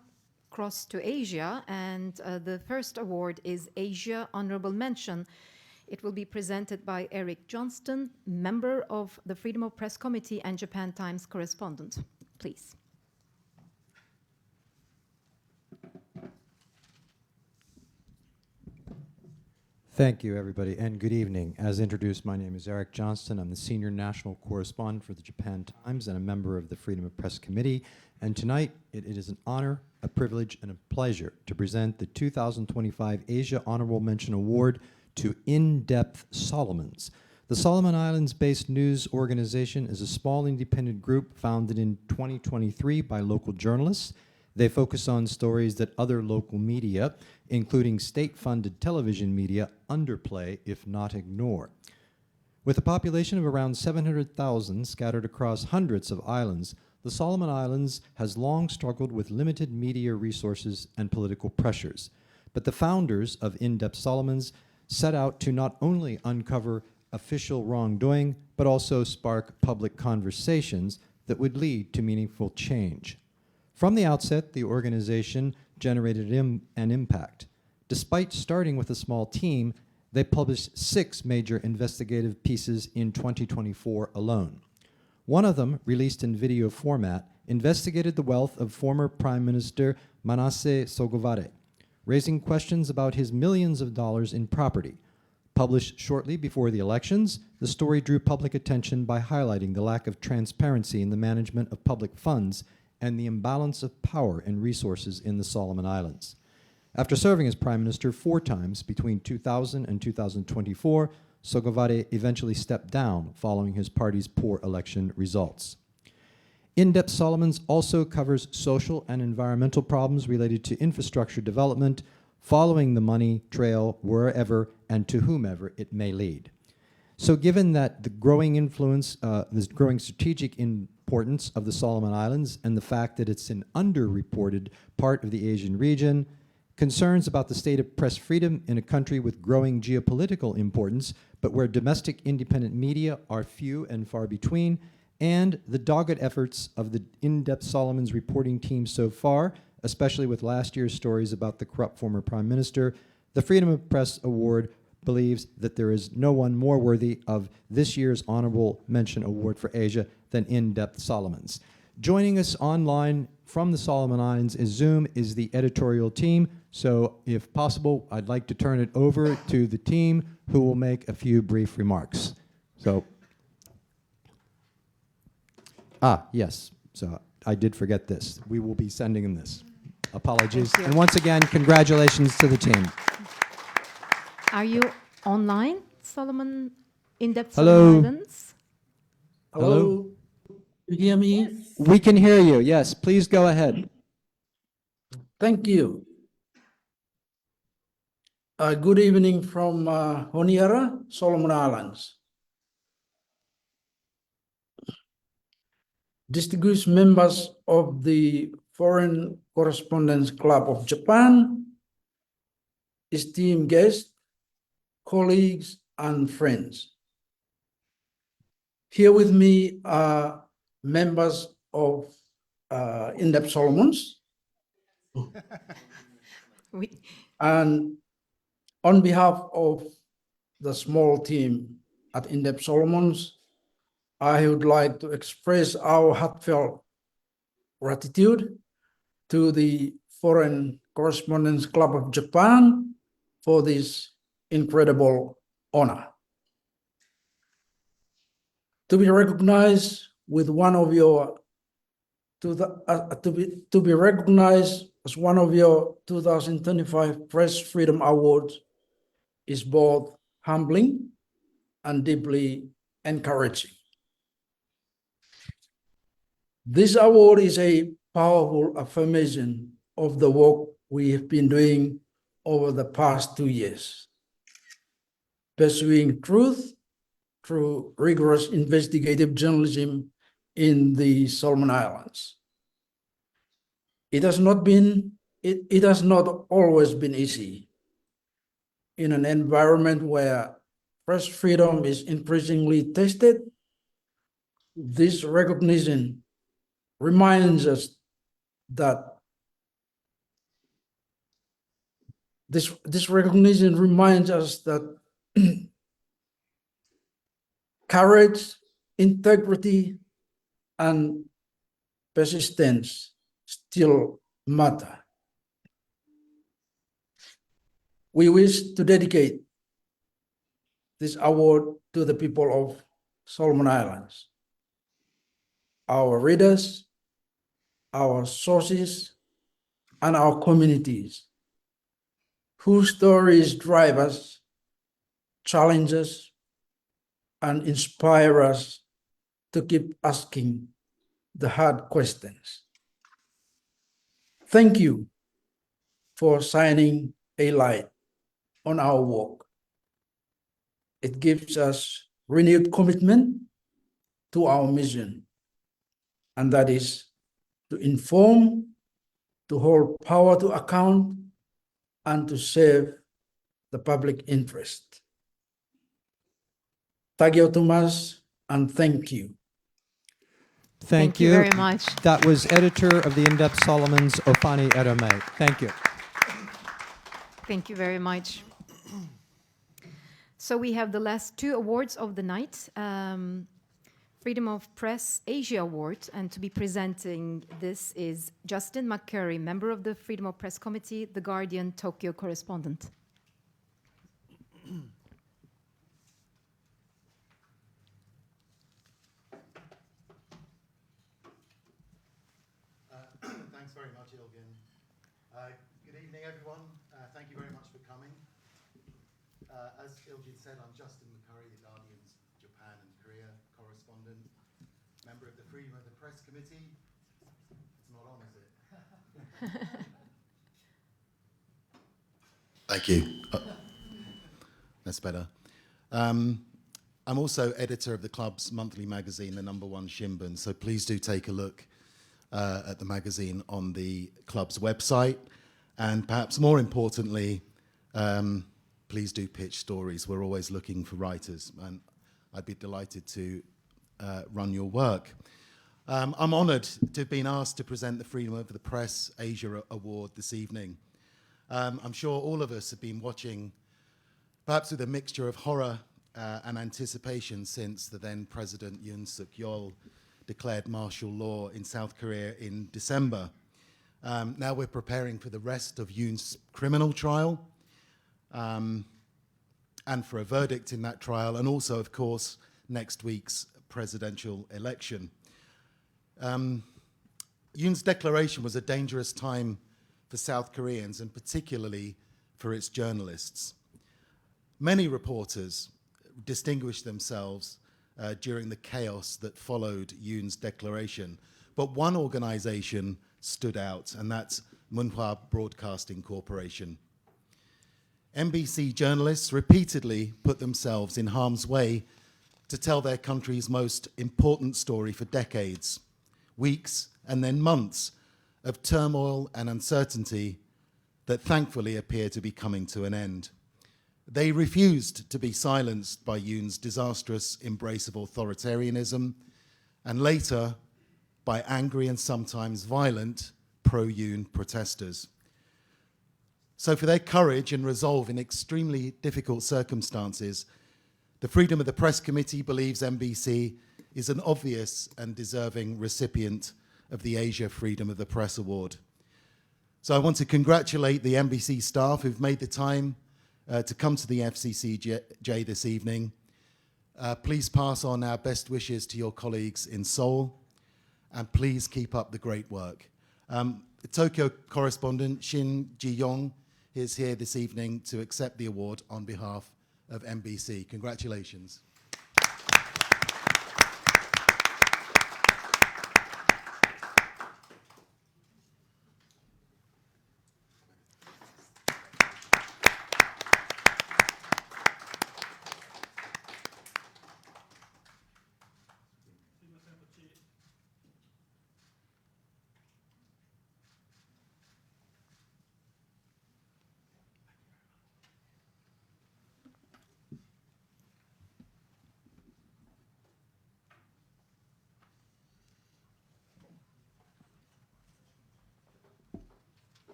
cross to Asia, and the first award is Asia Honorable Mention. It will be presented by Eric Johnston, member of the Freedom of Press Committee and Japan Times correspondent. Please. Thank you, everybody, and good evening. As introduced, my name is Eric Johnston. I'm the Senior National Correspondent for the Japan Times and a member of the Freedom of Press Committee. And tonight, it is an honor, a privilege, and a pleasure to present the 2025 Asia Honorable Mention Award to In-Depth Solomons. The Solomon Islands-based news organization is a small independent group founded in 2023 by local journalists. They focus on stories that other local media, including state-funded television media, underplay, if not ignore. With a population of around 700,000 scattered across hundreds of islands, the Solomon Islands has long struggled with limited media resources and political pressures. But the founders of In-Depth Solomons set out to not only uncover official wrongdoing, but also spark public conversations that would lead to meaningful change. From the outset, the organization generated an impact. Despite starting with a small team, they published 6 major investigative pieces in 2024 alone. One of them, released in video format, investigated the wealth of former Prime Minister Manasseh Sogavare, raising questions about his millions of dollars in property. Published shortly before the elections, the story drew public attention by highlighting the lack of transparency in the management of public funds and the imbalance of power and resources in the Solomon Islands. After serving as Prime Minister 4 times between 2000 and 2024, Sogavare eventually stepped down following his party's poor election results. In-Depth Solomons also covers social and environmental problems related to infrastructure development, following the money trail wherever and to whomever it may lead. So given that the growing influence, this growing strategic importance of the Solomon Islands and the fact that it's an underreported part of the Asian region, concerns about the state of press freedom in a country with growing geopolitical importance, but where domestic independent media are few and far between, and the dogged efforts of the In-Depth Solomons reporting team so far, especially with last year's stories about the corrupt former Prime Minister, the Freedom of Press Award believes that there is no one more worthy of this year's Honorable Mention Award for Asia than In-Depth Solomons. Joining us online from the Solomon Islands is Zoom is the editorial team. So if possible, I'd like to turn it over to the team who will make a few brief remarks. So, yes, so I did forget this. We will be sending them this. Apologies. And once again, congratulations to the team. Are you online, Solomon, In-Depth Hello. Solomon Islands? Hello? You hear me? Yes. We can hear you. Yes, please go ahead. Thank you. Good evening from Honiara, Solomon Islands. Distinguished members of the Foreign Correspondents Club of Japan, esteemed guests, colleagues, and friends. Here with me are members of In-Depth Solomons. And on behalf of the small team at In-Depth Solomons, I would like to express our heartfelt gratitude to the Foreign Correspondents Club of Japan for this incredible honor. To be recognized with one of your to be recognized as one of your 2025 Press Freedom Awards is both humbling and deeply encouraging. This award is a powerful affirmation of the work we have been doing over the past 2 years, pursuing truth through rigorous investigative journalism in the Solomon Islands. It has not always been easy. In an environment where press freedom is increasingly tested, this recognition reminds us that courage, integrity, and persistence still matter. We wish to dedicate this award to the people of Solomon Islands, our readers, our sources, and our communities, whose stories drive us, challenge us, and inspire us to keep asking the hard questions. Thank you for shining a light on our work. It gives us renewed commitment to our mission, and that is to inform, to hold power to account, and to serve the public interest. Tagio Tomas, and thank you. Thank you very much. That was editor of the In-Depth Solomons, Ofani Erome. Thank you. Thank you very much. So we have the last two awards of the night. Freedom of Press Asia Award, and to be presenting this is Justin McCurry, member of the Freedom of Press Committee, The Guardian Tokyo correspondent. Thanks very much, Ilgin. Good evening, everyone. Thank you very much for coming. As Ilgin said, I'm Justin McCurry, the Guardian's Japan and Korea correspondent, member of the Freedom of the Press Committee. It's not on, is it? Thank you. That's better. I'm also editor of the club's monthly magazine, the #1 Shimbun, so please do take a look at the magazine on the club's website. And perhaps more importantly, please do pitch stories. We're always looking for writers, and I'd be delighted to run your work. I'm honoured to have been asked to present the Freedom of the Press Asia Award this evening. I'm sure all of us have been watching, perhaps with a mixture of horror and anticipation, since the then President Yoon Suk-yeol declared martial law in South Korea in December. Now we're preparing for the rest of Yoon's criminal trial, and for a verdict in that trial, and also, of course, next week's presidential election. Yoon's declaration was a dangerous time for South Koreans, and particularly for its journalists. Many reporters distinguished themselves during the chaos that followed Yoon's declaration, but one organization stood out, and that's Munhwa Broadcasting Corporation. MBC journalists repeatedly put themselves in harm's way to tell their country's most important story for decades, weeks and then months of turmoil and uncertainty that thankfully appear to be coming to an end. They refused to be silenced by Yoon's disastrous embrace of authoritarianism, and later by angry and sometimes violent pro-Yoon protesters. So for their courage and resolve in extremely difficult circumstances, the Freedom of the Press Committee believes MBC is an obvious and deserving recipient of the Asia Freedom of the Press Award. So I want to congratulate the MBC staff who've made the time to come to the FCCJ this evening. Please pass on our best wishes to your colleagues in Seoul, and please keep up the great work. The Tokyo correspondent Shin Ji-yong is here this evening to accept the award on behalf of MBC. Congratulations.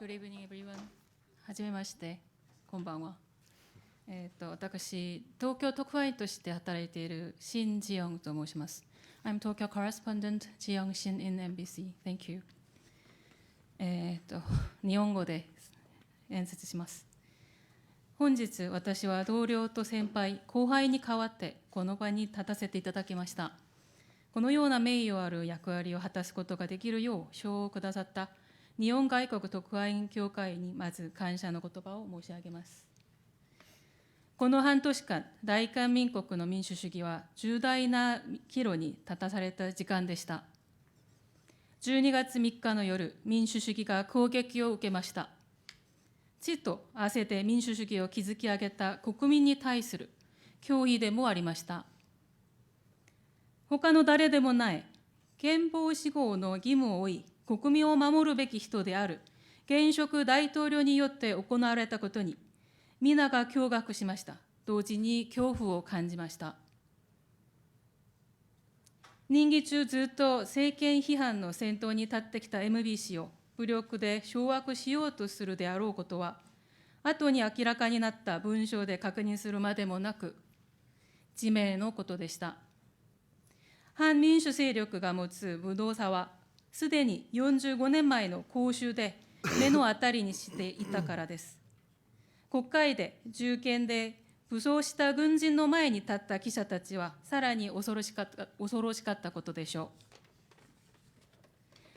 Good evening, everyone. はじめまして、こんばんは。私、東京特派員として働いているシン・ジヨンと申します。I'm Tokyo correspondent Ji-young Shin in MBC. Thank you. 日本語で演説します。本日、私は同僚と先輩、後輩に代わってこの場に立たせていただきました。このような名誉ある役割を果たすことができるよう賞をくださった日本外国特派員協会にまず感謝の言葉を申し上げます。この半年間、大韓民国の民主主義は重大な岐路に立たされた時間でした。12月3日の夜、民主主義が攻撃を受けました。血と汗で民主主義を築き上げた国民に対する脅威でもありました。他の誰でもない憲法施行の義務を負い、国民を守るべき人である現職大統領によって行われたことに、皆が驚愕しました。同時に恐怖を感じました。任期中ずっと政権批判の先頭に立ってきた MBC を武力で掌握しようとするであろうことは、後に明らかになった文書で確認するまでもなく、自明のことでした。反民主勢力が持つ武道差は、すでに45年前の公衆で目の当たりにしていたからです。国会で銃剣で武装した軍人の前に立った記者たちは、さらに恐ろしかったことでしょ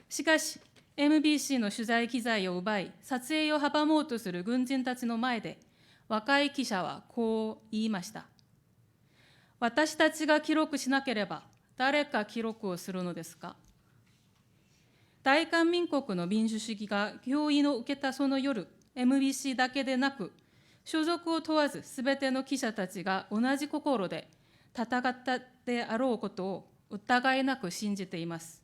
う。しかし、MBC の取材機材を奪い、撮影を阻もうとする軍人たちの前で、若い記者はこう言いました。私たちが記録しなければ、誰が記録をするのですか。大韓民国の民主主義が脅威を受けたその夜、MBC だけでなく、所属を問わずすべての記者たちが同じ心で戦ったであろうことを疑いなく信じています。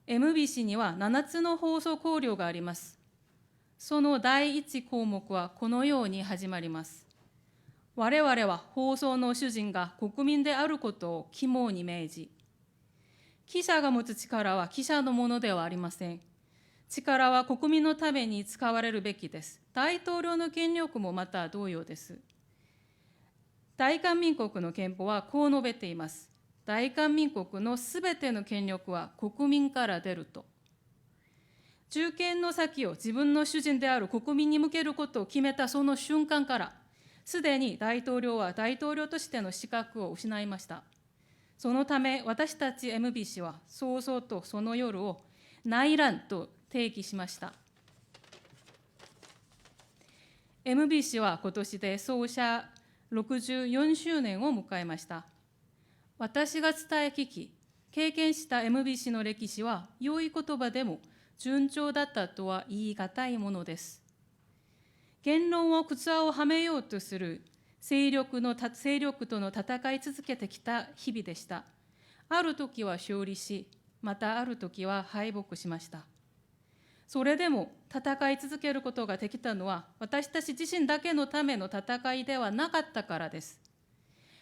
MBC には7つの放送綱領があります。その第1項目はこのように始まります。我々は放送の主人が国民であることを肝に銘じ、記者が持つ力は記者のものではありません。力は国民のために使われるべきです。大統領の権力もまた同様です。大韓民国の憲法はこう述べています。大韓民国のすべての権力は国民から出ると。銃剣の先を自分の主人である国民に向けることを決めたその瞬間から、すでに大統領は大統領としての資格を失いました。そのため私たち MBC は早々とその夜を内乱と定義しました。MBC は今年で創社64周年を迎えました。私が伝え聞き、経験した MBC の歴史は良い言葉でも順調だったとは言い難いものです。言論を靴をはめようとする勢力との戦い続けてきた日々でした。ある時は勝利し、またある時は敗北しました。それでも戦い続けることができたのは、私たち自身だけのための戦いではなかったからです。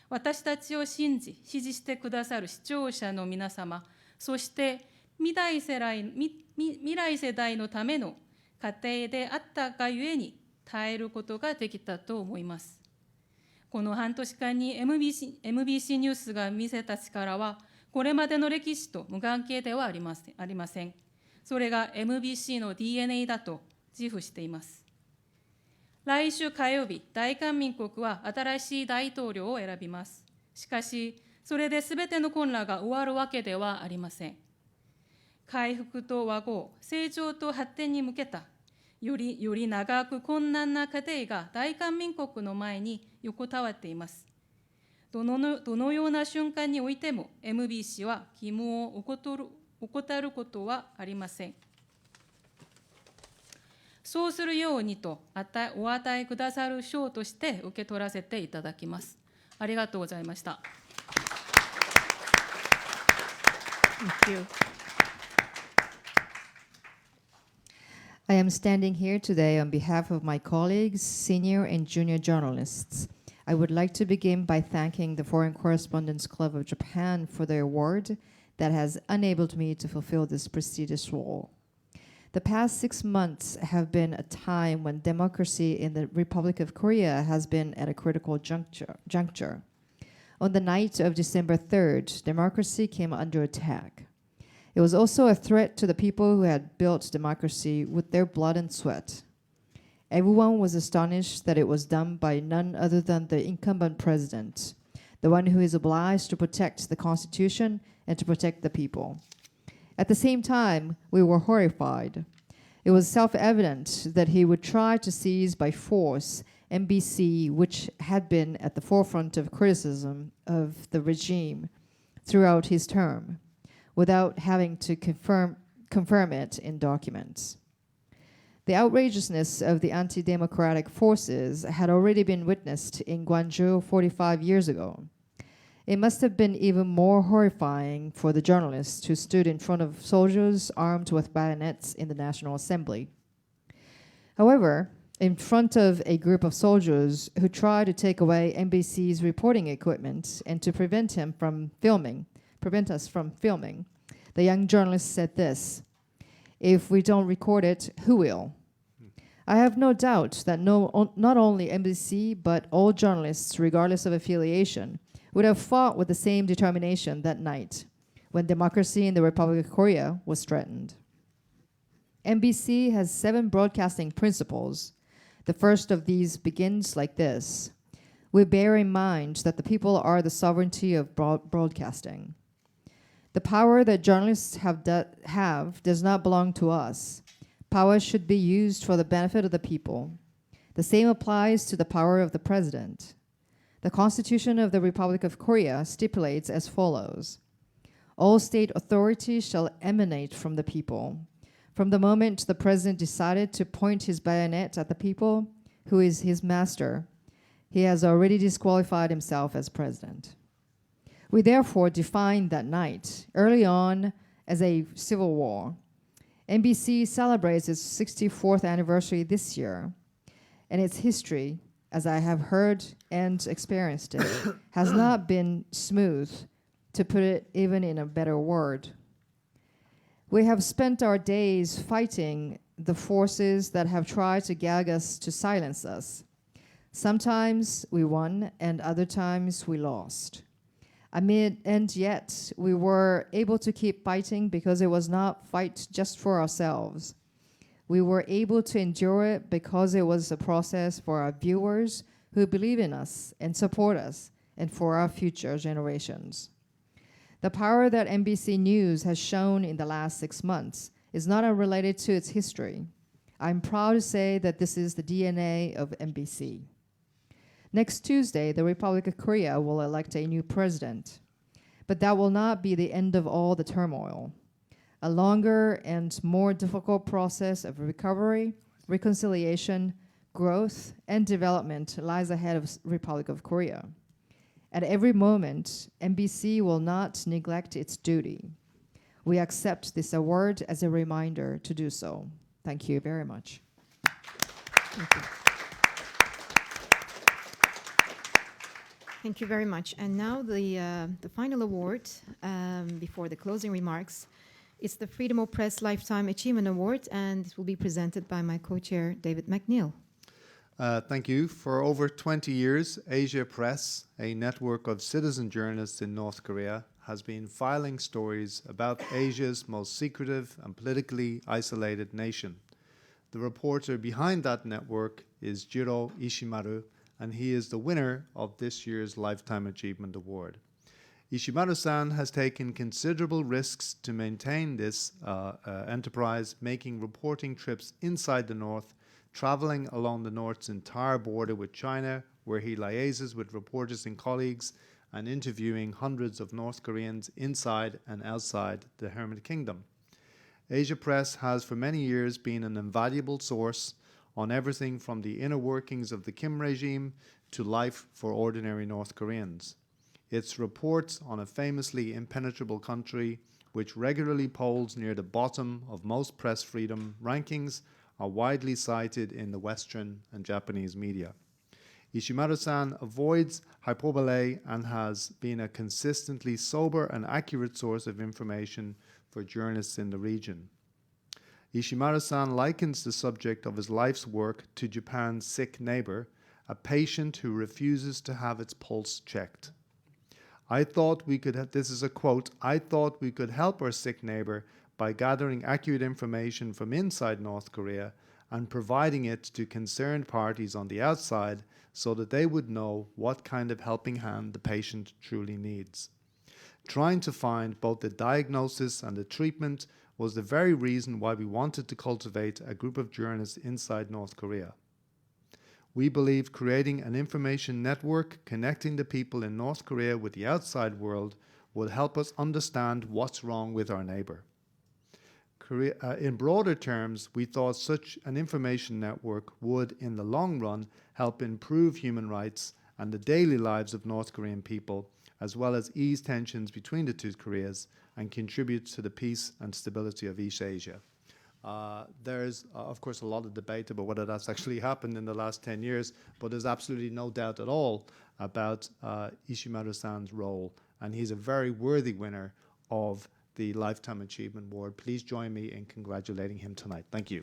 私たちを信じ、支持してくださる視聴者の皆様、そして未来世代のための過程であったがゆえに耐えることができたと思います。この半年間に MBC ニュースが見せた力は、これまでの歴史と無関係ではありません。それが MBC の DNA だと自負しています。来週火曜日、大韓民国は新しい大統領を選びます。しかし、それで全ての混乱が終わるわけではありません。回復と和合、成長と発展に向けた、より長く困難な過程が大韓民国の前に横たわっています。どのような瞬間においても MBC は義務を怠ることはありません。そうするようにとお与えくださる賞として受け取らせていただきます。ありがとうございました。Thank you. I am standing here today on behalf of my colleagues, senior and junior journalists. I would like to begin by thanking the Foreign Correspondents Club of Japan for their award that has enabled me to fulfill this prestigious role. The past 6 months have been a time when democracy in the Republic of Korea has been at a critical juncture. On the night of December 3rd, democracy came under attack. It was also a threat to the people who had built democracy with their blood and sweat. Everyone was astonished that it was done by none other than the incumbent president, the one who is obliged to protect the Constitution and to protect the people. At the same time, we were horrified. It was self-evident that he would try to seize by force MBC, which had been at the forefront of criticism of the regime throughout his term, without having to confirm it in documents. The outrageousness of the anti-democratic forces had already been witnessed in Gwangju 45 years ago. It must have been even more horrifying for the journalists who stood in front of soldiers armed with bayonets in the National Assembly. However, in front of a group of soldiers who tried to take away NBC's reporting equipment and to prevent us from filming, the young journalist said this: "If we don't record it, who will?" I have no doubt that not only NBC, but all journalists, regardless of affiliation, would have fought with the same determination that night when democracy in the Republic of Korea was threatened. NBC has 7 broadcasting principles. The first of these begins like this: "We bear in mind that the people are the sovereignty of broadcasting. The power that journalists have does not belong to us. Power should be used for the benefit of the people. The same applies to the power of the president. The Constitution of the Republic of Korea stipulates as follows: all state authority shall emanate from the people. From the moment the president decided to point his bayonet at the people, who is his master, he has already disqualified himself as president." We therefore defined that night, early on, as a civil war. NBC celebrates its 64th anniversary this year, and its history, as I have heard and experienced it, has not been smooth, to put it even in a better word. We have spent our days fighting the forces that have tried to gag us, to silence us. Sometimes we won, and other times we lost. And yet we were able to keep fighting because it was not fight just for ourselves. We were able to endure it because it was a process for our viewers who believe in us and support us, and for our future generations. The power that NBC News has shown in the last 6 months is not unrelated to its history. I'm proud to say that this is the DNA of NBC. Next Tuesday, the Republic of Korea will elect a new president, but that will not be the end of all the turmoil. A longer and more difficult process of recovery, reconciliation, growth, and development lies ahead of the Republic of Korea. At every moment, NBC will not neglect its duty. We accept this award as a reminder to do so. Thank you very much. Thank you. Thank you very much. And now the final award before the closing remarks. It's the Freedom of Press Lifetime Achievement Award, and it will be presented by my co-chair, David McNeil. Thank you. For over 20 years, Asia Press, a network of citizen journalists in North Korea, has been filing stories about Asia's most secretive and politically isolated nation. The reporter behind that network is Jiro Ishimaru, and he is the winner of this year's Lifetime Achievement Award. Ishimaru-san has taken considerable risks to maintain this enterprise, making reporting trips inside the North, traveling along the North's entire border with China, where he liaises with reporters and colleagues, and interviewing hundreds of North Koreans inside and outside the Hermit Kingdom. Asia Press has for many years been an invaluable source on everything from the inner workings of the Kim regime to life for ordinary North Koreans. Its reports on a famously impenetrable country, which regularly polls near the bottom of most press freedom rankings, are widely cited in the Western and Japanese media. Ishimaru-san avoids hyperbole and has been a consistently sober and accurate source of information for journalists in the region. Ishimaru-san likens the subject of his life's work to Japan's sick neighbor, a patient who refuses to have its pulse checked. I thought we could, this is a quote, I thought we could help our sick neighbor by gathering accurate information from inside North Korea and providing it to concerned parties on the outside so that they would know what kind of helping hand the patient truly needs. Trying to find both the diagnosis and the treatment was the very reason why we wanted to cultivate a group of journalists inside North Korea. We believed creating an information network connecting the people in North Korea with the outside world would help us understand what's wrong with our neighbor. In broader terms, we thought such an information network would, in the long run, help improve human rights and the daily lives of North Korean people, as well as ease tensions between the two Koreas and contribute to the peace and stability of East Asia. There's, of course, a lot of debate about whether that's actually happened in the last 10 years, but there's absolutely no doubt at all about Ishimaru-san's role, and he's a very worthy winner of the Lifetime Achievement Award. Please join me in congratulating him tonight. Thank you.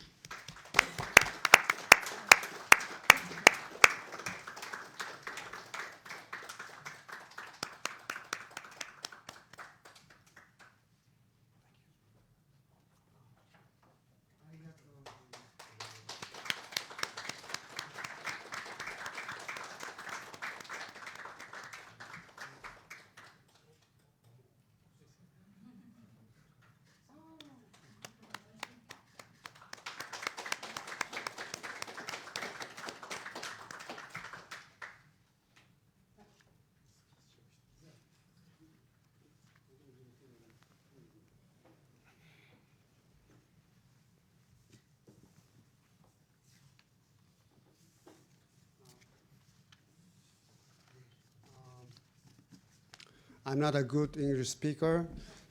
I'm not a good English speaker,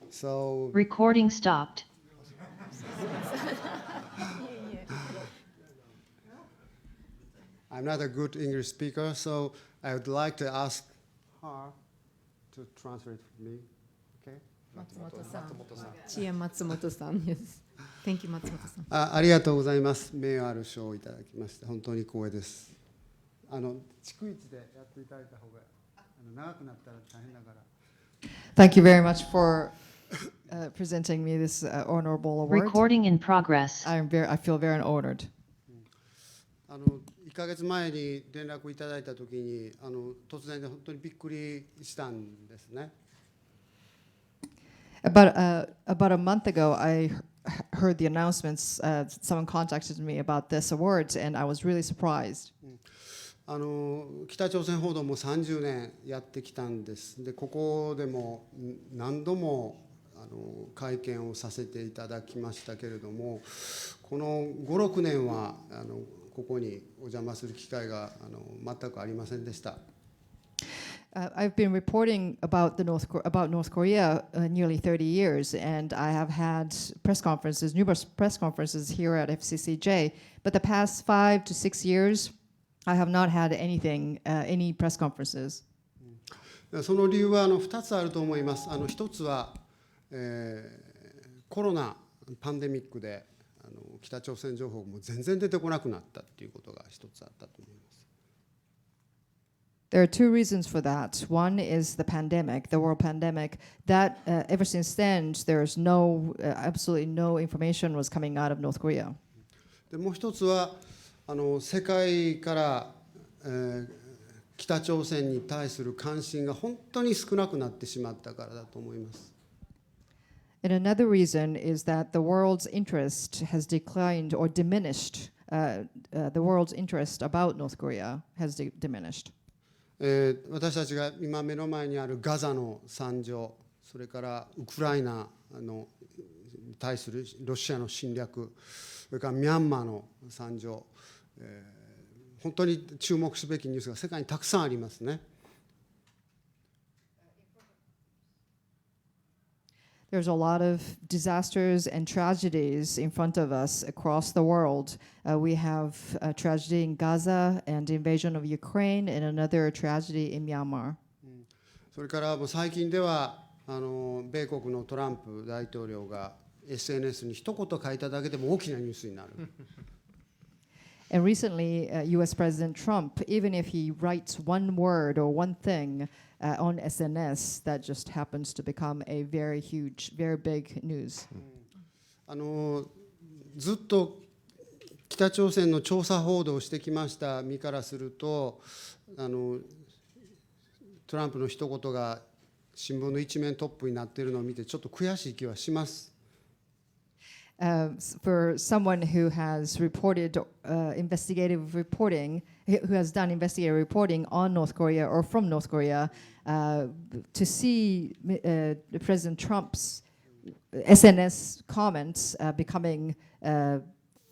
so... Recording stopped. I'm not a good English speaker, so I would like to ask her to translate for me. Okay? Matsumoto-san. Yes. Thank you, Matsumoto-san. ありがとうございます。名誉ある賞をいただきまして本当に光栄です。逐一でやっていただいた方が長くなったら大変だから。Thank you very much for presenting me this honorable award. Recording in progress. I feel very honored. 1ヶ月前に連絡いただいたときに突然で本当にびっくりしたんですね。About a month ago, I heard the announcements. Someone contacted me about this award, and I was really surprised. 北朝鮮報道も30年やってきたんです。で、ここでも何度も会見をさせていただきましたけれども、この5、6年はここにお邪魔する機会が全くありませんでした。I've been reporting about North Korea nearly 30 years, and I have had numerous press conferences here at FCCJ. But the past 5 to 6 years, I have not had any press conferences. その理由は2つあると思います。1つは、コロナパンデミックで北朝鮮情報も全然出てこなくなったということが1つあったと思います。There are two reasons for that. One is the pandemic, the world pandemic. That ever since then, there's absolutely no information was coming out of North Korea. でもう1つは世界から、北朝鮮に対する関心が本当に少なくなってしまったからだと思います。And another reason is that the world's interest has declined or diminished. The world's interest about North Korea has diminished. 私たちが今目の前にあるガザの惨状、それからウクライナに対するロシアの侵略、それからミャンマーの惨状、本当に注目すべきニュースが世界にたくさんありますね。There's a lot of disasters and tragedies in front of us across the world. We have a tragedy in Gaza and the invasion of Ukraine, and another tragedy in Myanmar. それから最近では米国のトランプ大統領が SNS に一言書いただけでも大きなニュースになる。And recently, US President Trump, even if he writes one word or one thing on SNS, that just happens to become a very huge, very big news. ずっと北朝鮮の調査報道をしてきました身からすると、トランプの一言が新聞の一面トップになっているのを見てちょっと悔しい気はします。For someone who has reported investigative reporting, who has done investigative reporting on North Korea or from North Korea, to see President Trump's SNS comments becoming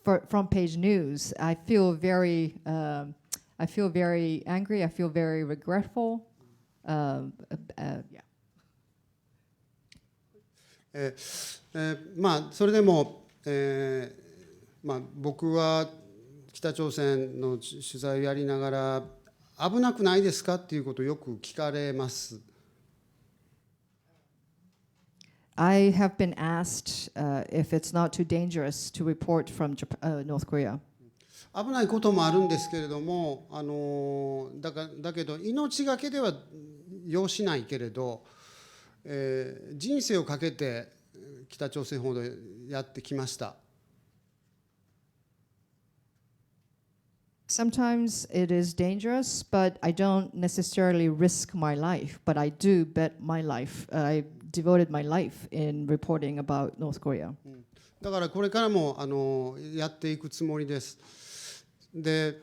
front-page news, I feel very angry. I feel very regretful. Yeah. まあそれでも、まあ、僕は北朝鮮の取材をやりながら危なくないですかっていうことをよく聞かれます。I have been asked if it's not too dangerous to report from North Korea. 危ないこともあるんですけれども、だけど命がけでは要しないけれど、人生をかけて北朝鮮報道やってきました。Sometimes it is dangerous, but I don't necessarily risk my life, but I do bet my life. I devoted my life in reporting about North Korea. だからこれからもやっていくつもりです。で、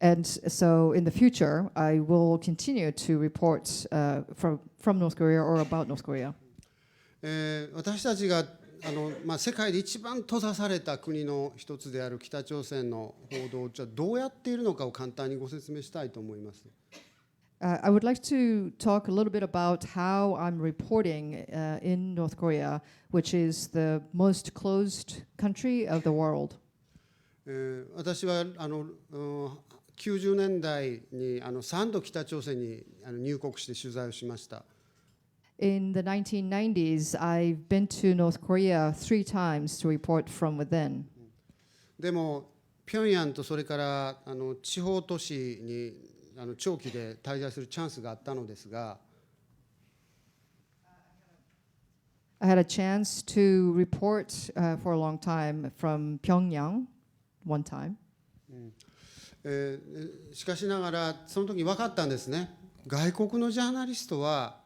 And so in the future, I will continue to report from North Korea or about North Korea. 私たちが世界で一番閉ざされた国の一つである北朝鮮の報道をじゃあどうやっているのかを簡単にご説明したいと思います。I would like to talk a little bit about how I'm reporting in North Korea, which is the most closed country of the world. 私は90年代に3度北朝鮮に入国して取材をしました。In the 1990s, I've been to North Korea 3 times to report from within. でも、平壌とそれから地方都市に長期で滞在するチャンスがあったのですが、I had a chance to report for a long time from Pyongyang one time. しかしながらその時分かったんですね。外国のジャーナリストは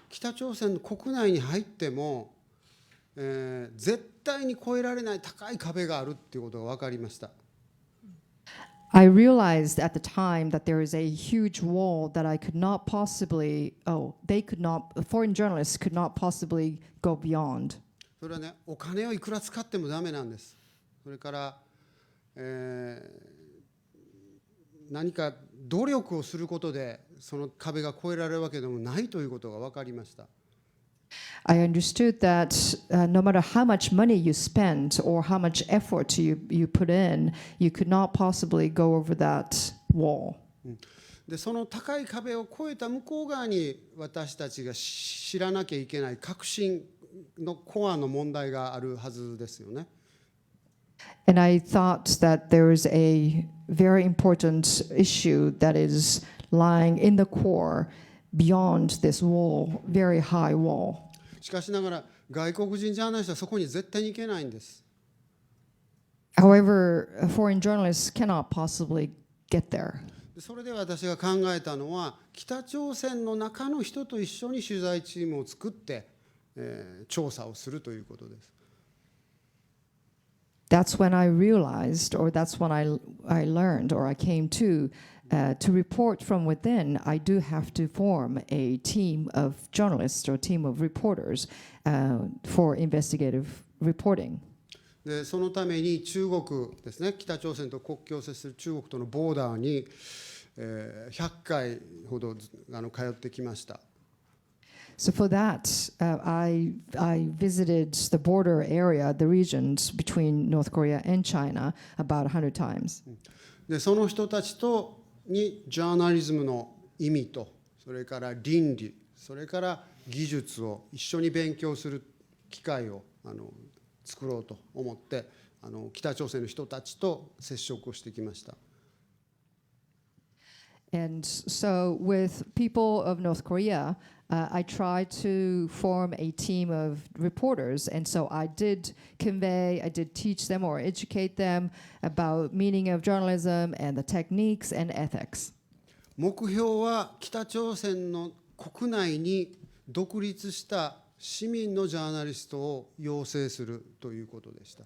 北朝鮮の国内に入っても、絶対に越えられない高い壁があるっていうことが分かりました。I realized at the time that there is a huge wall that I could not possibly, foreign journalists could not possibly go beyond. それはね、お金をいくら使ってもダメなんです。それから、何か努力をすることでその壁が越えられるわけでもないということが分かりました。I understood that no matter how much money you spend or how much effort you put in, you could not possibly go over that wall. で、その高い壁を越えた向こう側に私たちが知らなきゃいけない核心のコアの問題があるはずですよね。And I thought that there is a very important issue that is lying in the core beyond this wall, very high wall. しかしながら外国人ジャーナリストはそこに絶対に行けないんです。However, foreign journalists cannot possibly get there. それで私が考えたのは北朝鮮の中の人と一緒に取材チームを作って、調査をするということです。That's when I realized, or that's when I learned, or I came to report from within, I do have to form a team of journalists or a team of reporters for investigative reporting. で、そのために中国ですね、北朝鮮と国境を接する中国とのボーダーに、100回ほど通ってきました。So for that, I visited the border area, the regions between North Korea and China about 100 times. で、その人たちとにジャーナリズムの意味と、それから倫理、それから技術を一緒に勉強する機会を作ろうと思って北朝鮮の人たちと接触をしてきました。And so, with people of North Korea, I tried to form a team of reporters, and so I did teach them or educate them about meaning of journalism and the techniques and ethics. 目標は北朝鮮の国内に独立した市民のジャーナリストを養成するということでした。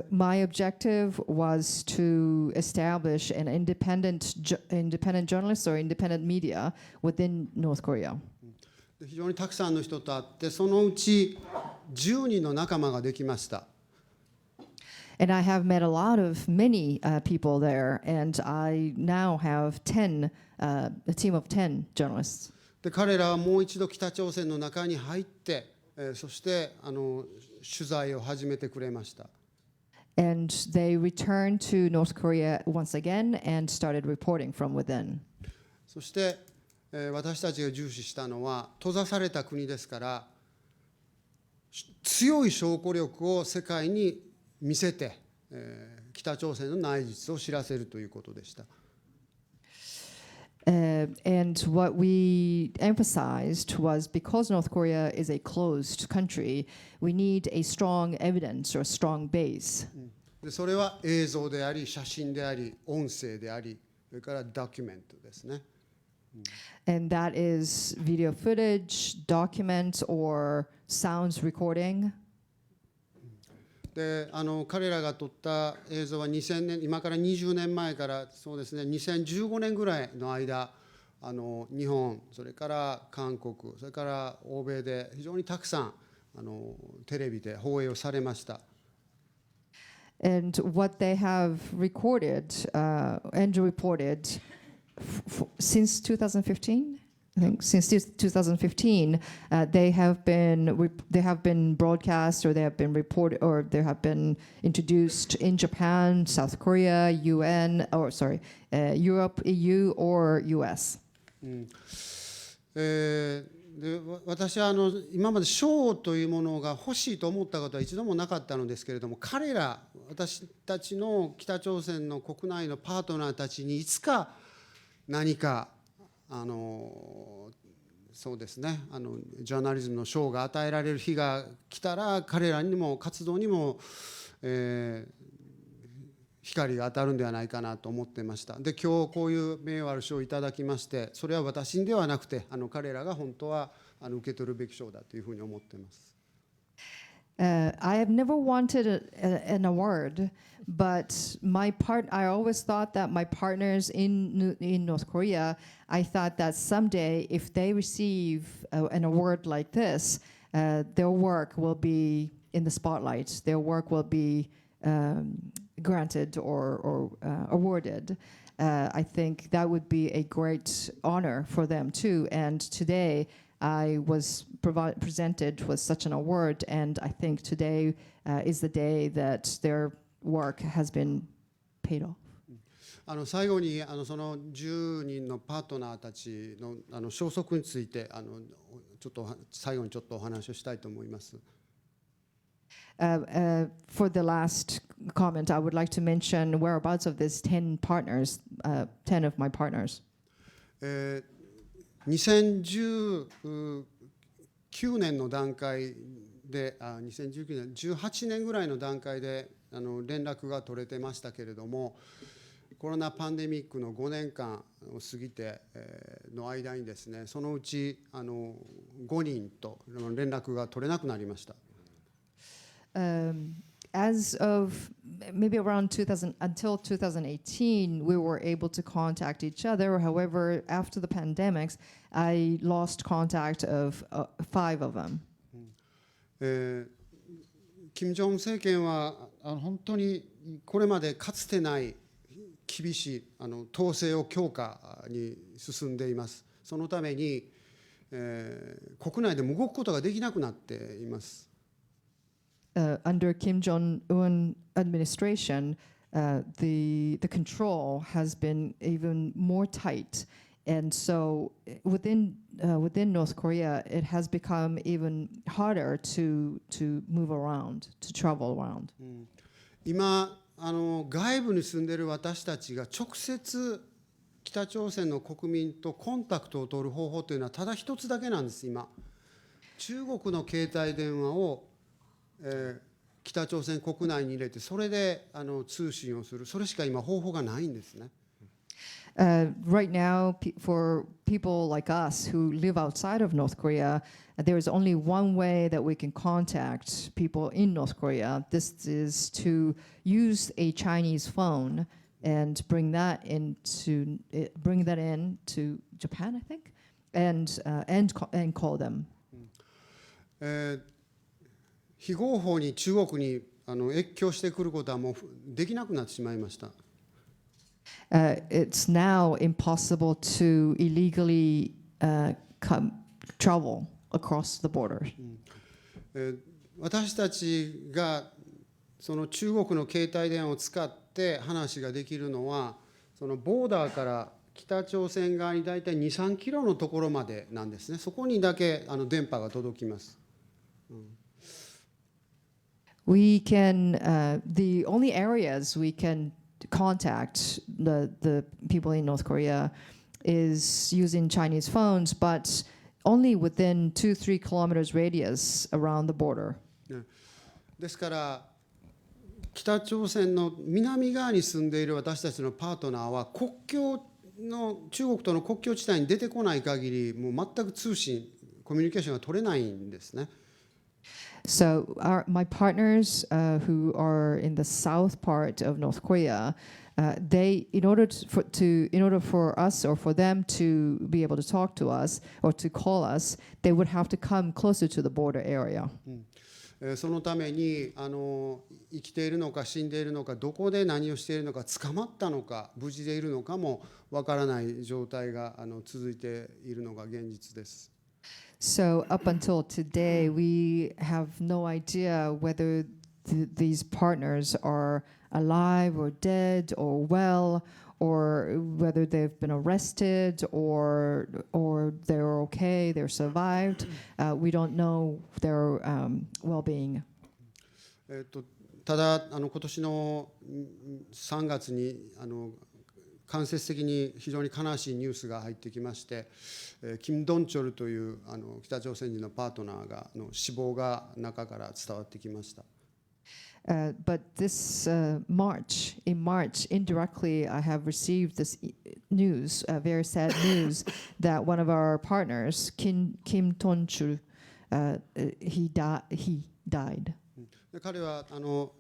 My objective was to establish an independent journalist or independent media within North Korea. 非常にたくさんの人と会って、そのうち10人の仲間ができました。And I have met many people there, and I now have a team of 10 journalists. で、彼らはもう一度北朝鮮の中に入って、そして取材を始めてくれました。And they returned to North Korea once again and started reporting from within. そして、私たちが重視したのは、閉ざされた国ですから、強い証拠力を世界に見せて、北朝鮮の内実を知らせるということでした。And what we emphasized was because North Korea is a closed country, we need a strong evidence or a strong base. でそれは映像であり、写真であり、音声であり、それからドキュメントですね。And that is video footage, document, or sounds recording. で彼らが撮った映像は2000年、今から20年前からそうですね、2015年ぐらいの間、日本、それから韓国、それから欧米で非常にたくさんテレビで放映をされました。And what they have recorded and reported since 2015. I think since 2015, they have been broadcast or they have been reported or they have been introduced in Japan, South Korea, Europe, EU, or US. で私は今まで賞というものが欲しいと思ったことは一度もなかったのですけれども、彼ら、私たちの北朝鮮の国内のパートナーたちにいつか何かそうですね、ジャーナリズムの賞が与えられる日が来たら、彼らにも活動にも、光が当たるんではないかなと思ってました。で、今日こういう名誉ある賞をいただきまして、それは私ではなくて彼らが本当は受け取るべき賞だというふうに思っています。I have never wanted an award, but I always thought that my partners in North Korea, I thought that someday if they receive an award like this, their work will be in the spotlight. Their work will be granted or awarded. I think that would be a great honor for them too. And today, I was presented with such an award, and I think today is the day that their work has been paid off. 最後にその10人のパートナーたちの消息についてちょっと最後にちょっとお話をしたいと思います。For the last comment, I would like to mention whereabouts of these 10 partners, 10 of my partners. 2019年の段階で、2019年、18年ぐらいの段階で連絡が取れてましたけれども、コロナパンデミックの5年間を過ぎての間にですね、そのうち5人と連絡が取れなくなりました。As of maybe around 2000 until 2018, we were able to contact each other. However, after the pandemics, I lost contact of 5 of them. 金正恩政権は本当にこれまでかつてない厳しい統制を強化に進んでいます。そのために、国内でも動くことができなくなっています。Under Kim Jong-un administration, the control has been even more tight, And so within North Korea, it has become even harder to move around, to travel around. 今外部に住んでいる私たちが直接北朝鮮の国民とコンタクトを取る方法というのはただ一つだけなんです。今中国の携帯電話を、北朝鮮国内に入れてそれで通信をする、それしか今方法がないんですね。Right now, for people like us who live outside of North Korea, there is only one way that we can contact people in North Korea. This is to use a Chinese phone and bring that in to Japan, I think, and call them. 非合法に中国に越境してくることはもうできなくなってしまいました。It's now impossible to illegally travel across the border. 私たちがその中国の携帯電話を使って話ができるのは、そのボーダーから北朝鮮側に大体2、3キロのところまでなんですね。そこにだけ電波が届きます。We can, the only areas we can contact the people in North Korea is using Chinese phones, but only within 2-3 kilometers radius around the border. ですから北朝鮮の南側に住んでいる私たちのパートナーは国境の中国との国境地帯に出てこない限りもう全く通信コミュニケーションが取れないんですね。So my partners who are in the south part of North Korea, in order for us or for them to be able to talk to us or to call us, they would have to come closer to the border area. そのために生きているのか死んでいるのか、どこで何をしているのか、捕まったのか無事でいるのかもわからない状態が続いているのが現実です。So up until today, we have no idea whether these partners are alive or dead or well, or whether they've been arrested or they're okay, they're survived. We don't know their well-being. ただ今年の3月に間接的に非常に悲しいニュースが入ってきまして、キム・ドンチョルという北朝鮮人のパートナーの死亡が中から伝わってきました。But this in March, indirectly, I have received this news, very sad news, that one of our partners, Kim Don-chul, he died. 彼は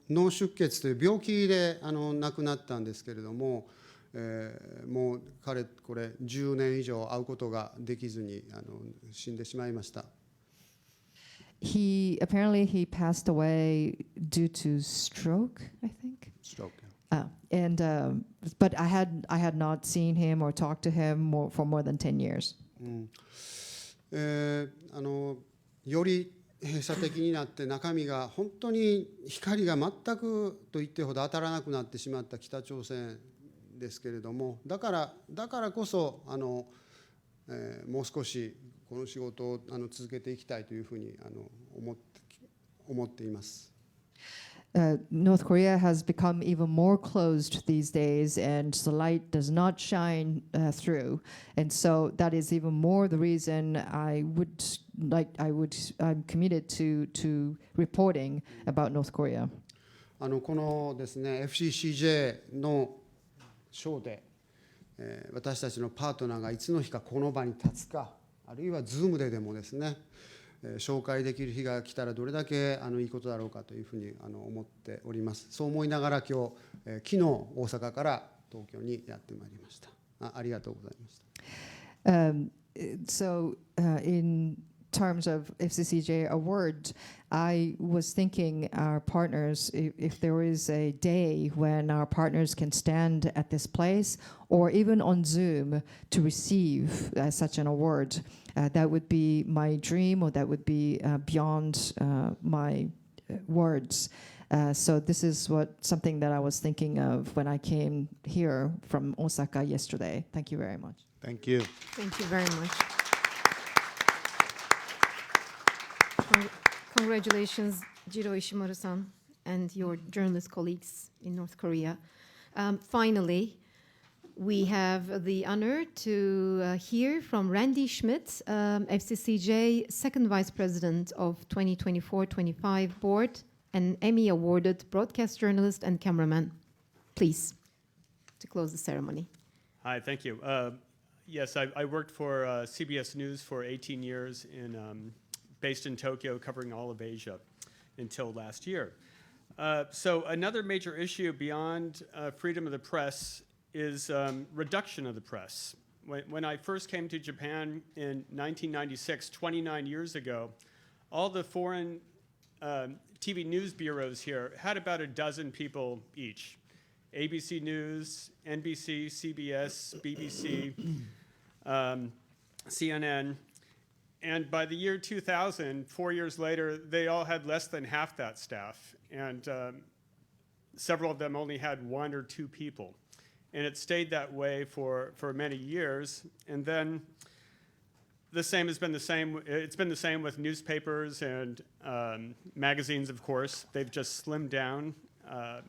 脳出血という病気で亡くなったんですけれども、もうこれ10年以上会うことができずに死んでしまいました。Apparently he passed away due to stroke, I think. Stroke. But I had not seen him or talked to him for more than 10 years. より閉鎖的になって中身が本当に光が全くと言ってほど当たらなくなってしまった北朝鮮ですけれども、だからこそもう少しこの仕事を続けていきたいというふうに思っています。North Korea has become even more closed these days, and the light does not shine through. And so that is even more the reason I'm committed to reporting about North Korea. このですね FCCJ の章で、私たちのパートナーがいつの日かこの場に立つか、あるいは Zoom でもですね、紹介できる日が来たらどれだけいいことだろうかというふうに思っております。そう思いながら今日、昨日大阪から東京にやってまいりました。ありがとうございました。So in terms of FCCJ award, I was thinking our partners, if there is a day when our partners can stand at this place or even on Zoom to receive such an award, that would be my dream, or that would be beyond my words. So this is something that I was thinking of when I came here from Osaka yesterday. Thank you very much. Thank you. Thank you very much. Congratulations, Jiro Ishimaru-san and your journalist colleagues in North Korea. Finally, we have the honor to hear from Randy Schmidt, FCCJ Second Vice President of 2024-25 Board and Emmy-awarded broadcast journalist and cameraman. Please, to close the ceremony. Hi, thank you. Yes, I worked for CBS News for 18 years, based in Tokyo, covering all of Asia until last year. So another major issue beyond freedom of the press is reduction of the press. When I first came to Japan in 1996, 29 years ago, all the foreign TV news bureaus here had about a dozen people each. ABC News, NBC, CBS, BBC, CNN. And by the year 2000, 4 years later, they all had less than half that staff. And several of them only had 1 or 2 people. And it stayed that way for many years. And then it's been the same with newspapers and magazines, of course. They've just slimmed down,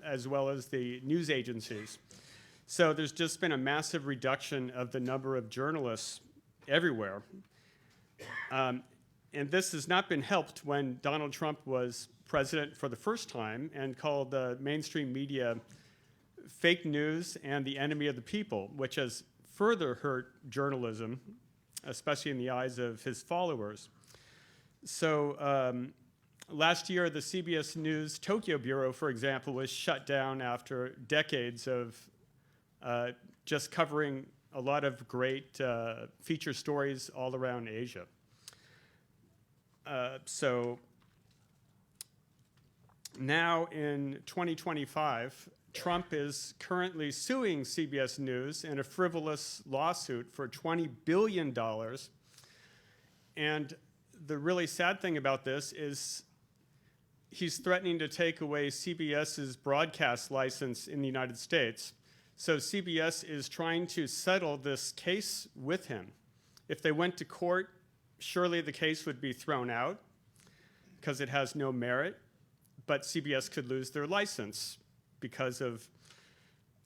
as well as the news agencies. So there's just been a massive reduction of the number of journalists everywhere. And this has not been helped when Donald Trump was president for the first time and called the mainstream media fake news and the enemy of the people, which has further hurt journalism, especially in the eyes of his followers. So last year, the CBS News Tokyo Bureau, for example, was shut down after decades of just covering a lot of great feature stories all around Asia. So now in 2025, Trump is currently suing CBS News in a frivolous lawsuit for $20 billion. And the really sad thing about this is he's threatening to take away CBS's broadcast license in the United States. So CBS is trying to settle this case with him. If they went to court, surely the case would be thrown out because it has no merit, but CBS could lose their license because of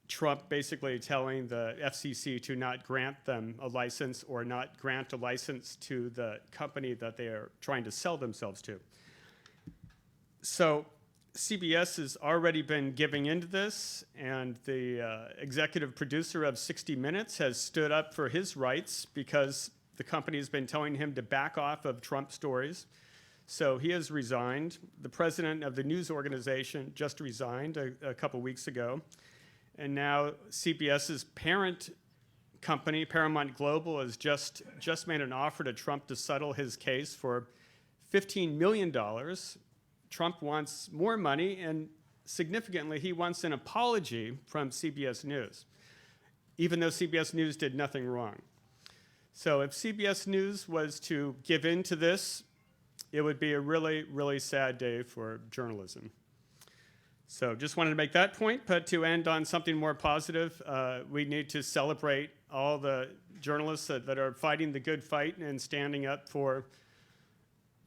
Trump basically telling the FCC to not grant them a license or not grant a license to the company that they are trying to sell themselves to. So CBS has already been giving into this, and the executive producer of 60 Minutes has stood up for his rights because the company has been telling him to back off of Trump stories. So he has resigned. The president of the news organization just resigned a couple weeks ago. And now CBS's parent company, Paramount Global, has just made an offer to Trump to settle his case for $15 million. Trump wants more money, and significantly, he wants an apology from CBS News, even though CBS News did nothing wrong. So if CBS News was to give in to this, it would be a really, really sad day for journalism. So just wanted to make that point, but to end on something more positive, we need to celebrate all the journalists that are fighting the good fight and standing up for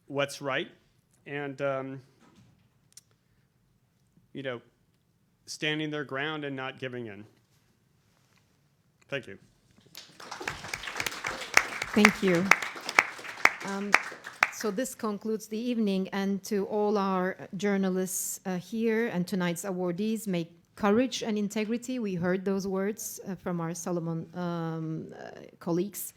what's right, and standing their ground and not giving in. Thank you. Thank you. So this concludes the evening, and to all our journalists here and tonight's awardees, may courage and integrity, we heard those words from our Solomon colleagues.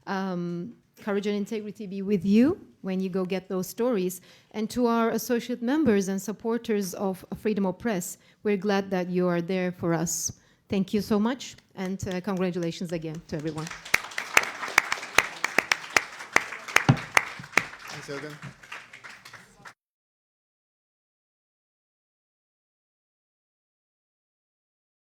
Courage and integrity be with you when you go get those stories. And to our associate members and supporters of Freedom of Press, we're glad that you are there for us. Thank you so much, and congratulations again to everyone. Thanks, Ilgen.